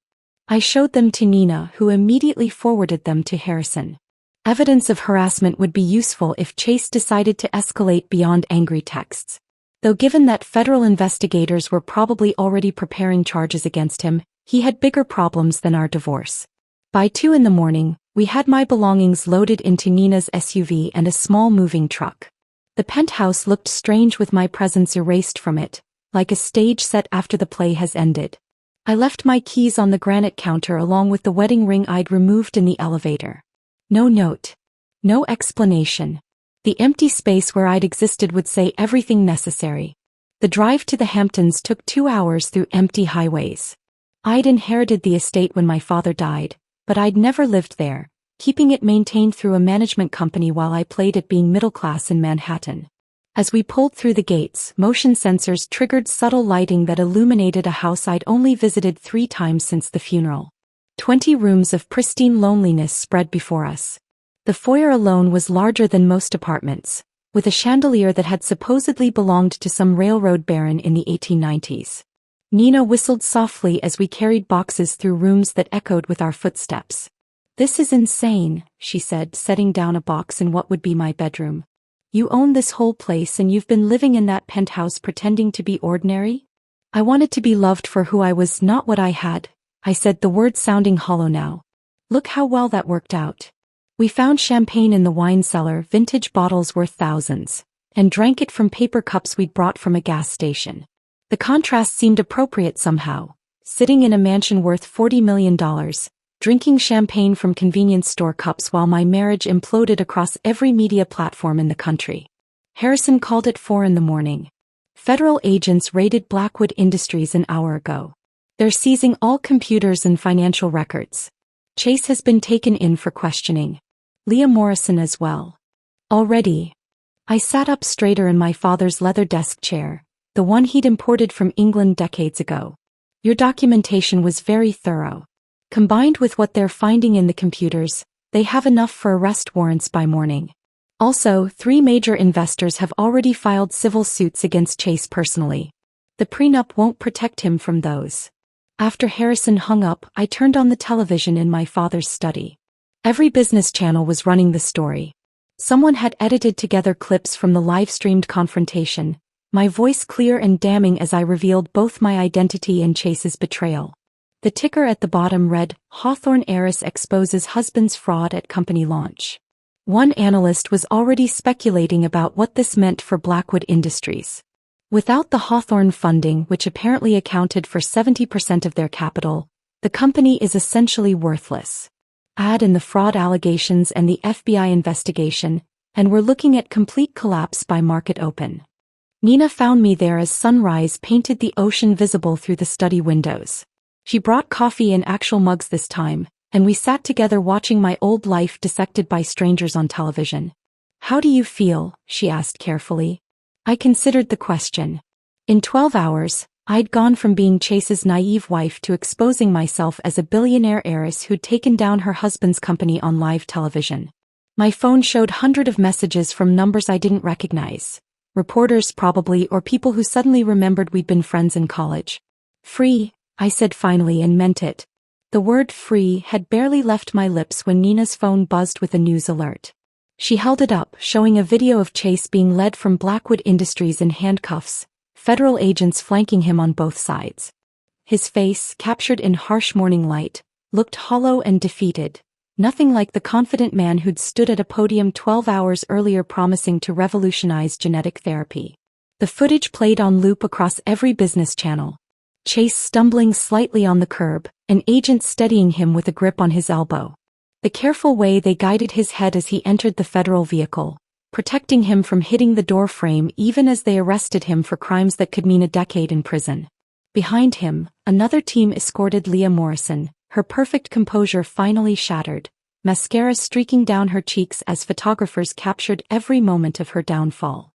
I showed them to Nina, who immediately forwarded them to Harrison. Evidence of harassment would be useful if Chase decided to escalate beyond angry texts. Though given that federal investigators were probably already preparing charges against him, he had bigger problems than our divorce. By 2 a.m, we had my belongings loaded into Nina's SUV and a small moving truck. The penthouse looked strange with my presence erased from it, like a stage set after the play has ended. I left my keys on the granite counter along with the wedding ring I'd removed in the elevator. No note. No explanation. The empty space where I'd existed would say everything necessary. The drive to the Hamptons took 2 hours through empty highways. I'd inherited the estate when my father died, but I'd never lived there, keeping it maintained through a management company while I played at being middle class in Manhattan. As we pulled through the gates, motion sensors triggered subtle lighting that illuminated a house I'd only visited 3 times since the funeral. 20 rooms of pristine loneliness spread before us. The foyer alone was larger than most apartments, with a chandelier that had supposedly belonged to some railroad baron in the 1890s. Nina whistled softly as we carried boxes through rooms that echoed with our footsteps. "This is insane," she said, setting down a box in what would be my bedroom. "You own this whole place and you've been living in that penthouse pretending to be ordinary?" "I wanted to be loved for who I was, not what I had," I said, the words sounding hollow now. "Look how well that worked out. We found champagne in the wine cellar, vintage bottles worth thousands, and drank it from paper cups we'd brought from a gas station. The contrast seemed appropriate somehow, sitting in a mansion worth $40 million, drinking champagne from convenience store cups while my marriage imploded across every media platform in the country." Harrison called at 4 a.m. "Federal agents raided Blackwood Industries an hour ago. They're seizing all computers and financial records. Chase has been taken in for questioning. Leah Morrison as well." "Already?" I sat up straighter in my father's leather desk chair, the one he'd imported from England decades ago. "Your documentation was very thorough. Combined with what they're finding in the computers, they have enough for arrest warrants by morning. Also, 3 major investors have already filed civil suits against Chase personally. The prenup won't protect him from those." After Harrison hung up, I turned on the television in my father's study. Every business channel was running the story. Someone had edited together clips from the live-streamed confrontation, my voice clear and damning as I revealed both my identity and Chase's betrayal. The ticker at the bottom read, "Hawthorne heiress exposes husband's fraud at company launch." One analyst was already speculating about what this meant for Blackwood Industries. Without the Hawthorne funding, which apparently accounted for 70% of their capital, the company is essentially worthless. Add in the fraud allegations and the FBI investigation, and we're looking at complete collapse by market open. Nina found me there as sunrise painted the ocean visible through the study windows. She brought coffee in actual mugs this time, and we sat together watching my old life dissected by strangers on television. "How do you feel?" she asked carefully. I considered the question. In 12 hours, I'd gone from being Chase's naive wife to exposing myself as a billionaire heiress who'd taken down her husband's company on live television. My phone showed hundreds of messages from numbers I didn't recognize. Reporters probably, or people who suddenly remembered we'd been friends in college. "Free," I said finally and meant it. The word "free" had barely left my lips when Nina's phone buzzed with a news alert. She held it up, showing a video of Chase being led from Blackwood Industries in handcuffs, federal agents flanking him on both sides. His face, captured in harsh morning light, looked hollow and defeated, nothing like the confident man who'd stood at a podium 12 hours earlier promising to revolutionize genetic therapy. The footage played on loop across every business channel. Chase stumbling slightly on the curb, an agent steadying him with a grip on his elbow. The careful way they guided his head as he entered the federal vehicle, protecting him from hitting the door frame even as they arrested him for crimes that could mean a decade in prison. Behind him, another team escorted Leah Morrison, her perfect composure finally shattered, mascara streaking down her cheeks as photographers captured every moment of her downfall.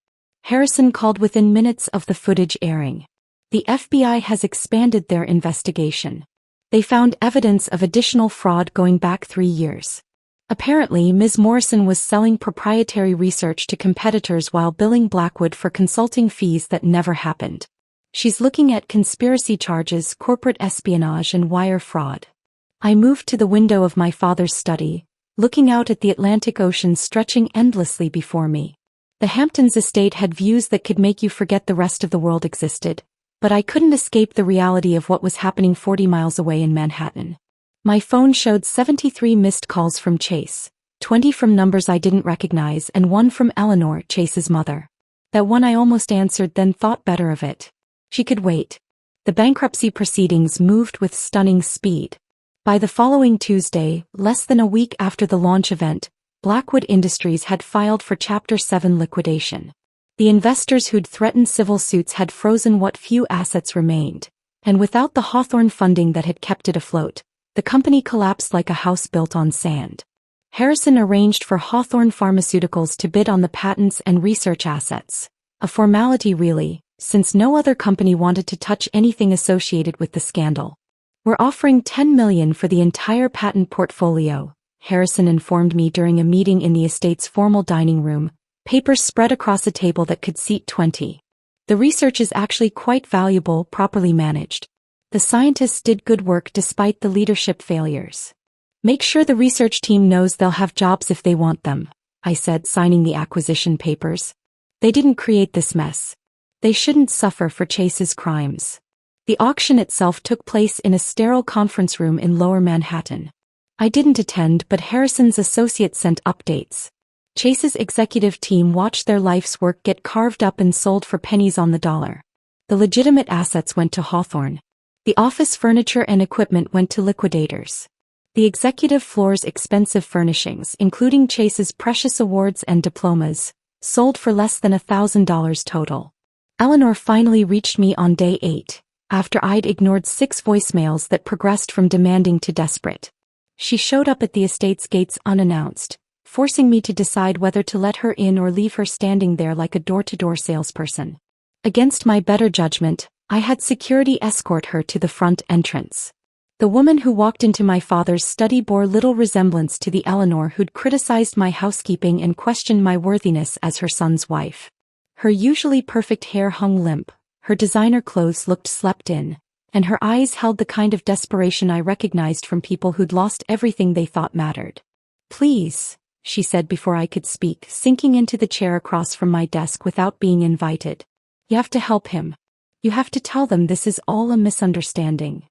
Harrison called within minutes of the footage airing. The FBI has expanded their investigation. They found evidence of additional fraud going back 3 years. Apparently, Ms. Morrison was selling proprietary research to competitors while billing Blackwood for consulting fees that never happened. She's looking at conspiracy charges, corporate espionage, and wire fraud. I moved to the window of my father's study, looking out at the Atlantic Ocean stretching endlessly before me. The Hamptons estate had views that could make you forget the rest of the world existed, but I couldn't escape the reality of what was happening 40 miles away in Manhattan. My phone showed 73 missed calls from Chase, 20 from numbers I didn't recognize and 1 from Eleanor, Chase's mother. That one I almost answered, then thought better of it. She could wait. The bankruptcy proceedings moved with stunning speed. By the following Tuesday, less than a week after the launch event, Blackwood Industries had filed for Chapter 7 liquidation. The investors who'd threatened civil suits had frozen what few assets remained, and without the Hawthorne funding that had kept it afloat, the company collapsed like a house built on sand. Harrison arranged for Hawthorne Pharmaceuticals to bid on the patents and research assets. A formality really, since no other company wanted to touch anything associated with the scandal. "We're offering $10 million for the entire patent portfolio," Harrison informed me during a meeting in the estate's formal dining room, papers spread across a table that could seat 20. "The research is actually quite valuable, properly managed. The scientists did good work despite the leadership failures. Make sure the research team knows they'll have jobs if they want them," I said, signing the acquisition papers. "They didn't create this mess. They shouldn't suffer for Chase's crimes." The auction itself took place in a sterile conference room in Lower Manhattan. I didn't attend, but Harrison's associates sent updates. Chase's executive team watched their life's work get carved up and sold for pennies on the dollar. The legitimate assets went to Hawthorne. The office furniture and equipment went to liquidators. The executive floor's expensive furnishings, including Chase's precious awards and diplomas, sold for less than $1,000 total. Eleanor finally reached me on day 8, after I'd ignored 6 voicemails that progressed from demanding to desperate. She showed up at the estate's gates unannounced, forcing me to decide whether to let her in or leave her standing there like a door-to-door salesperson. Against my better judgment, I had security escort her to the front entrance. The woman who walked into my father's study bore little resemblance to the Eleanor who'd criticized my housekeeping and questioned my worthiness as her son's wife. Her usually perfect hair hung limp, her designer clothes looked slept in, and her eyes held the kind of desperation I recognized from people who'd lost everything they thought mattered. "Please," she said before I could speak, sinking into the chair across from my desk without being invited. "You have to help him. You have to tell them this is all a misunderstanding."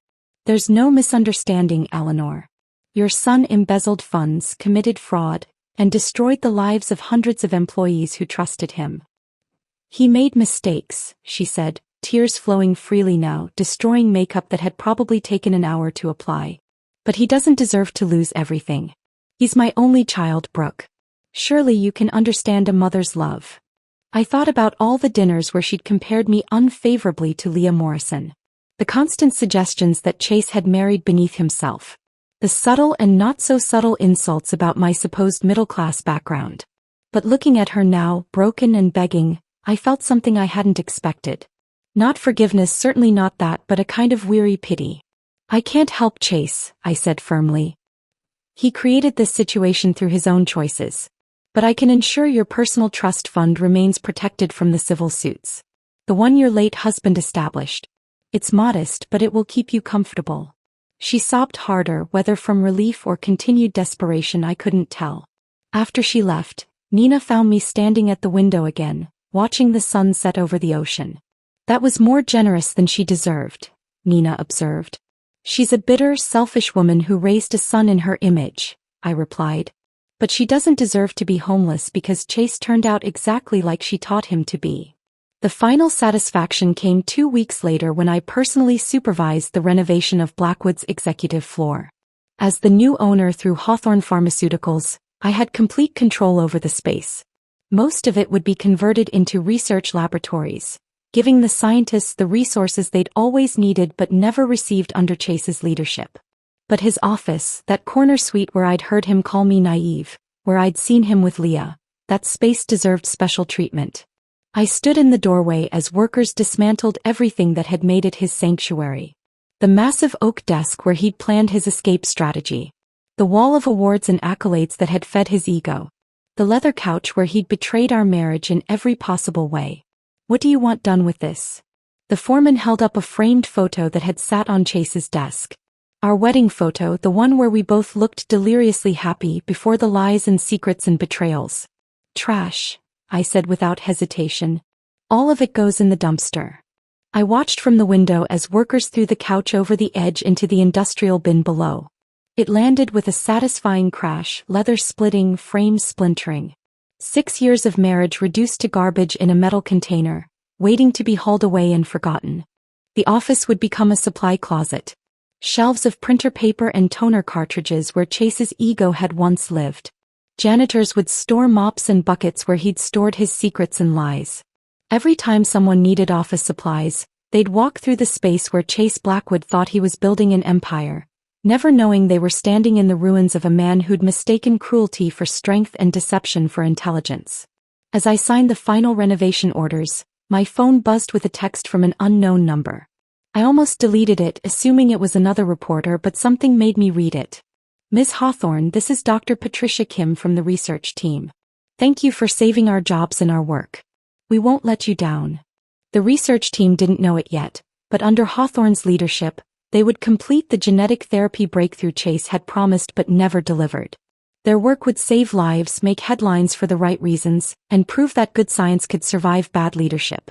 "There's no misunderstanding, Eleanor. Your son embezzled funds, committed fraud, and destroyed the lives of hundreds of employees who trusted him. He made mistakes," she said, tears flowing freely now, destroying makeup that had probably taken an hour to apply. "But he doesn't deserve to lose everything. He's my only child, Brooke. Surely you can understand a mother's love." I thought about all the dinners where she'd compared me unfavorably to Leah Morrison. The constant suggestions that Chase had married beneath himself. The subtle and not so subtle insults about my supposed middle-class background. But looking at her now, broken and begging, I felt something I hadn't expected. Not forgiveness, certainly not that, but a kind of weary pity. "I can't help Chase," I said firmly. "He created this situation through his own choices. But I can ensure your personal trust fund remains protected from the civil suits. The one your late husband established. It's modest, but it will keep you comfortable." She sobbed harder, whether from relief or continued desperation I couldn't tell. After she left, Nina found me standing at the window again, watching the sun set over the ocean. "That was more generous than she deserved," Nina observed. "She's a bitter, selfish woman who raised a son in her image," I replied. "But she doesn't deserve to be homeless because Chase turned out exactly like she taught him to be." The The final satisfaction came 2 weeks later when I personally supervised the renovation of Blackwood's executive floor. As the new owner through Hawthorne Pharmaceuticals, I had complete control over the space. Most of it would be converted into research laboratories, giving the scientists the resources they'd always needed but never received under Chase's leadership. But his office, that corner suite where I'd heard him call me naive, where I'd seen him with Leah, that space deserved special treatment. I stood in the doorway as workers dismantled everything that had made it his sanctuary. The massive oak desk where he'd planned his escape strategy. The wall of awards and accolades that had fed his ego. The leather couch where he'd betrayed our marriage in every possible way. What do you want done with this? The foreman held up a framed photo that had sat on Chase's desk. Our wedding photo, the one where we both looked deliriously happy before the lies and secrets and betrayals. Trash, I said without hesitation. All of it goes in the dumpster. I watched from the window as workers threw the couch over the edge into the industrial bin below. It landed with a satisfying crash, leather splitting, frames splintering. 6 years of marriage reduced to garbage in a metal container, waiting to be hauled away and forgotten. The office would become a supply closet. Shelves of printer paper and toner cartridges where Chase's ego had once lived. Janitors would store mops and buckets where he'd stored his secrets and lies. Every time someone needed office supplies, they'd walk through the space where Chase Blackwood thought he was building an empire, never knowing they were standing in the ruins of a man who'd mistaken cruelty for strength and deception for intelligence. As I signed the final renovation orders, my phone buzzed with a text from an unknown number. I almost deleted it, assuming it was another reporter, but something made me read it. Ms. Hawthorne, this is Dr. Patricia Kim from the research team. Thank you for saving our jobs and our work. We won't let you down. The research team didn't know it yet, but under Hawthorne's leadership, they would complete the genetic therapy breakthrough Chase had promised but never delivered. Their work would save lives, make headlines for the right reasons, and prove that good science could survive bad leadership.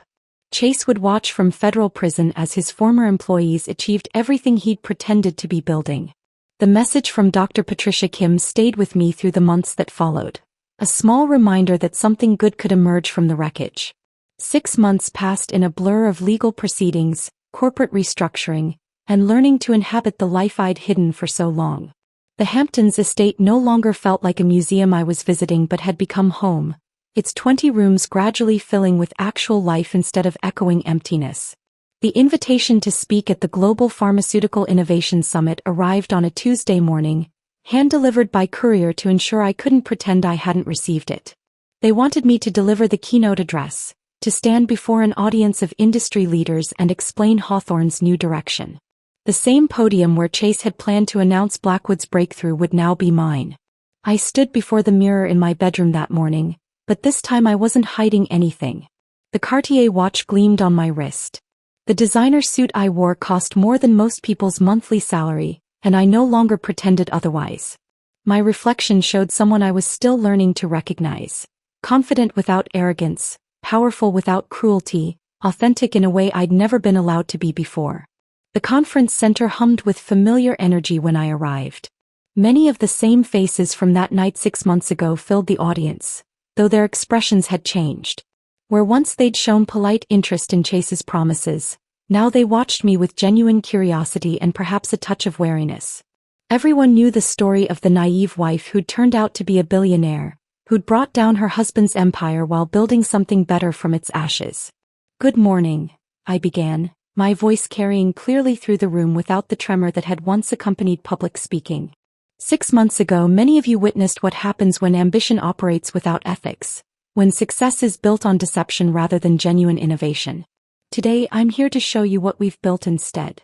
Chase would watch from federal prison as his former employees achieved everything he'd pretended to be building. The message from Dr. Patricia Kim stayed with me through the months that followed. A small reminder that something good could emerge from the wreckage. 6 months passed in a blur of legal proceedings, corporate restructuring, and learning to inhabit the life I'd hidden for so long. The Hamptons estate no longer felt like a museum I was visiting but had become home, its 20 rooms gradually filling with actual life instead of echoing emptiness. The invitation to speak at the Global Pharmaceutical Innovation Summit arrived on a Tuesday morning, hand-delivered by courier to ensure I couldn't pretend I hadn't received it. They wanted me to deliver the keynote address, to stand before an audience of industry leaders and explain Hawthorne's new direction. The same podium where Chase had planned to announce Blackwood's breakthrough would now be mine. I stood before the mirror in my bedroom that morning, but this time I wasn't hiding anything. The Cartier watch gleamed on my wrist. The designer suit I wore cost more than most people's monthly salary, and I no longer pretended otherwise. My reflection showed someone I was still learning to recognize. Confident without arrogance, powerful without cruelty, authentic in a way I'd never been allowed to be before. The conference center hummed with familiar energy when I arrived. Many of the same faces from that night 6 months ago filled the audience, though their expressions had changed. Where once they'd shown polite interest in Chase's promises, now they watched me with genuine curiosity and perhaps a touch of wariness. Everyone knew the story of the naive wife who'd turned out to be a billionaire, who'd brought down her husband's empire while building something better from its ashes. "Good morning," I began, my voice carrying clearly through the room without the tremor that had once accompanied public speaking. 6 months ago, many of you witnessed what happens when ambition operates without ethics, when success is built on deception rather than genuine innovation. Today, I'm here to show you what we've built instead.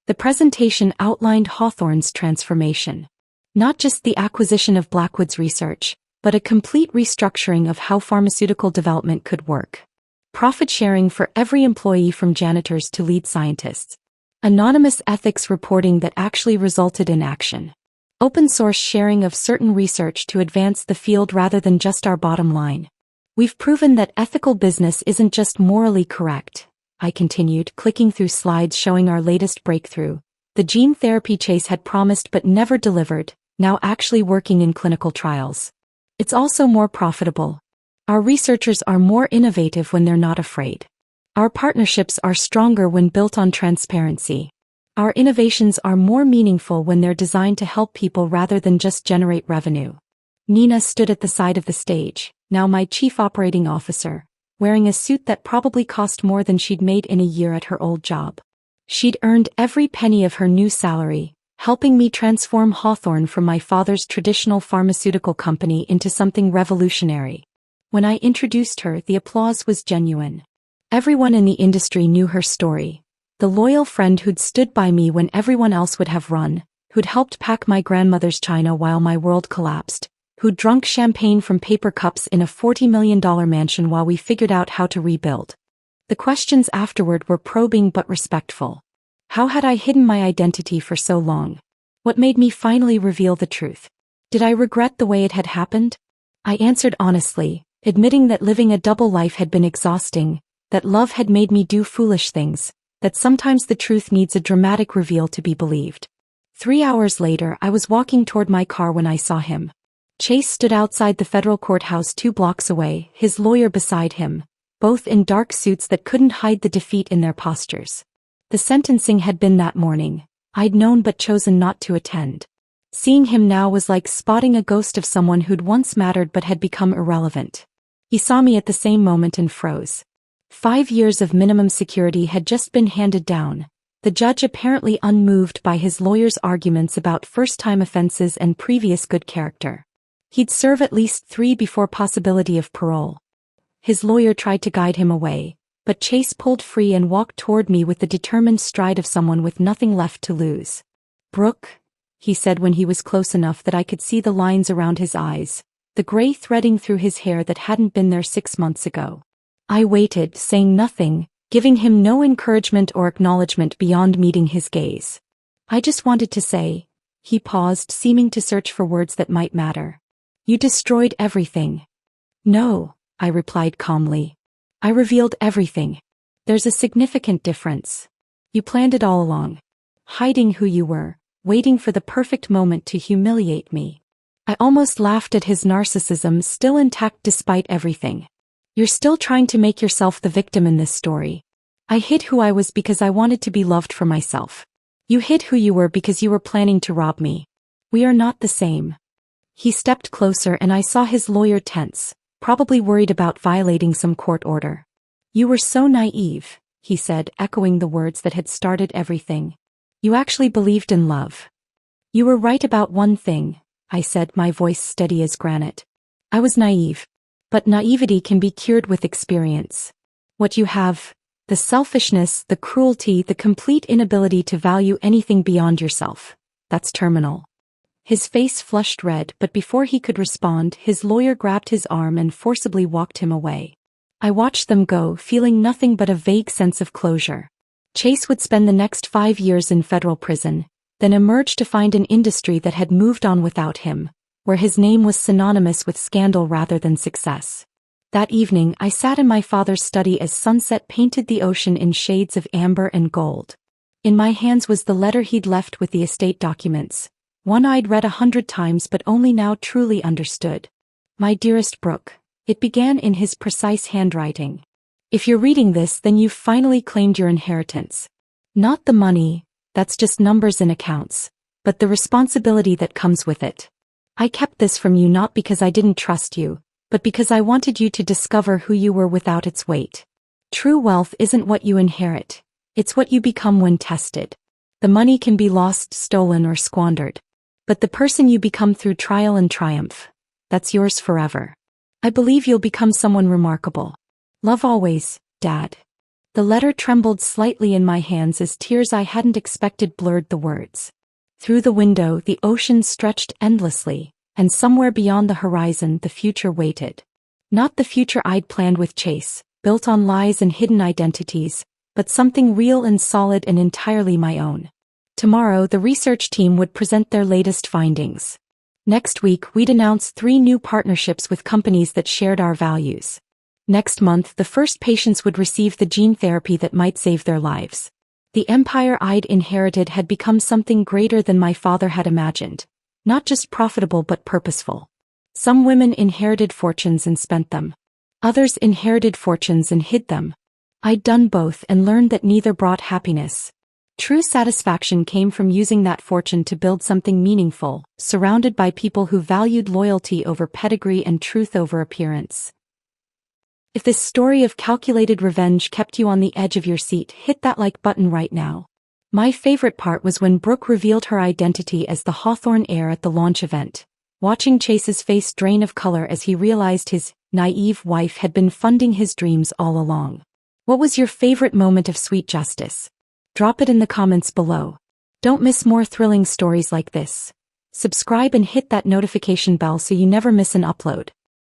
The presentation outlined Hawthorne's transformation. Not just the acquisition of Blackwood's research, but a complete restructuring of how pharmaceutical development could work. Profit sharing for every employee from janitors to lead scientists. Anonymous ethics reporting that actually resulted in action. Open source sharing of certain research to advance the field rather than just our bottom line. We've proven that ethical business isn't just morally correct, I continued, clicking through slides showing our latest breakthrough. The gene therapy Chase had promised but never delivered, now actually working in clinical trials. It's also more profitable. Our researchers are more innovative when they're not afraid. Our partnerships are stronger when built on transparency. Our innovations are more meaningful when they're designed to help people rather than just generate revenue. Nina stood at the side of the stage, now my chief operating officer, wearing a suit that probably cost more than she'd made in a year at her old job. She'd earned every penny of her new salary, helping me transform Hawthorne from my father's traditional pharmaceutical company into something revolutionary. When I introduced her, the applause was genuine. Everyone in the industry knew her story. The loyal friend who'd stood by me when everyone else would have run, who'd helped pack my grandmother's china while my world collapsed, who'd drunk champagne from paper cups in a $40 million mansion while we figured out how to rebuild. The questions afterward were probing but respectful. How had I hidden my identity for so long? What made me finally reveal the truth? Did I regret the way it had happened? I answered honestly, admitting that living a double life had been exhausting, that love had made me do foolish things, that sometimes the truth needs a dramatic reveal to be believed. 3 hours later, I was walking toward my car when I saw him. Chase stood outside the federal courthouse 2 blocks away, his lawyer beside him, both in dark suits that couldn't hide the defeat in their postures. The sentencing had been that morning. I'd known but chosen not to attend. Seeing him now was like spotting a ghost of someone who'd once mattered but had become irrelevant. He saw me at the same moment and froze. 5 years of minimum security had just been handed down, the judge apparently unmoved by his lawyer's arguments about first-time offenses and previous good character. He'd serve at least 3 before possibility of parole. His lawyer tried to guide him away, but Chase pulled free and walked toward me with the determined stride of someone with nothing left to lose. "Brooke," he said when he was close enough that I could see the lines around his eyes, the gray threading through his hair that hadn't been there 6 months ago. I waited, saying nothing, giving him no encouragement or acknowledgement beyond meeting his gaze. "I just wanted to say," he paused, seeming to search for words that might matter. "You destroyed everything." "No," I replied calmly. "I revealed everything. There's a significant difference. You planned it all along. Hiding who you were, waiting for the perfect moment to humiliate me." I almost laughed at his narcissism, still intact despite everything. "You're still trying to make yourself the victim in this story. I hid who I was because I wanted to be loved for myself. You hid who you were because you were planning to rob me. We are not the same." He stepped closer and I saw his lawyer tense, probably worried about violating some court order. "You were so naive," he said, echoing the words that had started everything. "You actually believed in love." "You were right about one thing," I said, my voice steady as granite. "I was naive. But naivety can be cured with experience. What you have, the selfishness, the cruelty, the complete inability to value anything beyond yourself, that's terminal." His face flushed red, but before he could respond, his lawyer grabbed his arm and forcibly walked him away. I watched them go, feeling nothing but a vague sense of closure. Chase would spend the next 5 years in federal prison, then emerge to find an industry that had moved on without him, where his name was synonymous with scandal rather than success. That evening, I sat in my father's study as sunset painted the ocean in shades of amber and gold. In my hands was the letter he'd left with the estate documents, one I'd read 100 times but only now truly understood. "My dearest Brooke," it began in his precise handwriting. "If you're reading this, then you've finally claimed your inheritance. Not the money, that's just numbers in accounts, but the responsibility that comes with it. I kept this from you not because I didn't trust you, but because I wanted you to discover who you were without its weight. True wealth isn't what you inherit, it's what you become when tested. The money can be lost, stolen, or squandered. But the person you become through trial and triumph, that's yours forever. I believe you'll become someone remarkable. Love always, Dad." The letter trembled slightly in my hands as tears I hadn't expected blurred the words. Through the window, the ocean stretched endlessly, and somewhere beyond the horizon, the future waited. Not the future I'd planned with Chase, built on lies and hidden identities, but something real and solid and entirely my own. Tomorrow, the research team would present their latest findings. Next week, we'd announce 3 new partnerships with companies that shared our values. Next month, the first patients would receive the gene therapy that might save their lives. The empire I'd inherited had become something greater than my father had imagined, not just profitable but purposeful. Some women inherited fortunes and spent them. Others inherited fortunes and hid them. I'd done both and learned that neither brought happiness. True satisfaction came from using that fortune to build something meaningful, surrounded by people who valued loyalty over pedigree and truth over appearance. If this story of calculated revenge kept you on the edge of your seat, hit that like button right now. My favorite part was when Brooke revealed her identity as the Hawthorne heir at the launch event. Watching Chase's face drain of color as he realized his naive wife had been funding his dreams all along. What was your favorite moment of sweet justice? Drop it in the comments below. Don't miss more thrilling stories like this. Subscribe and hit that notification bell so you never miss an upload.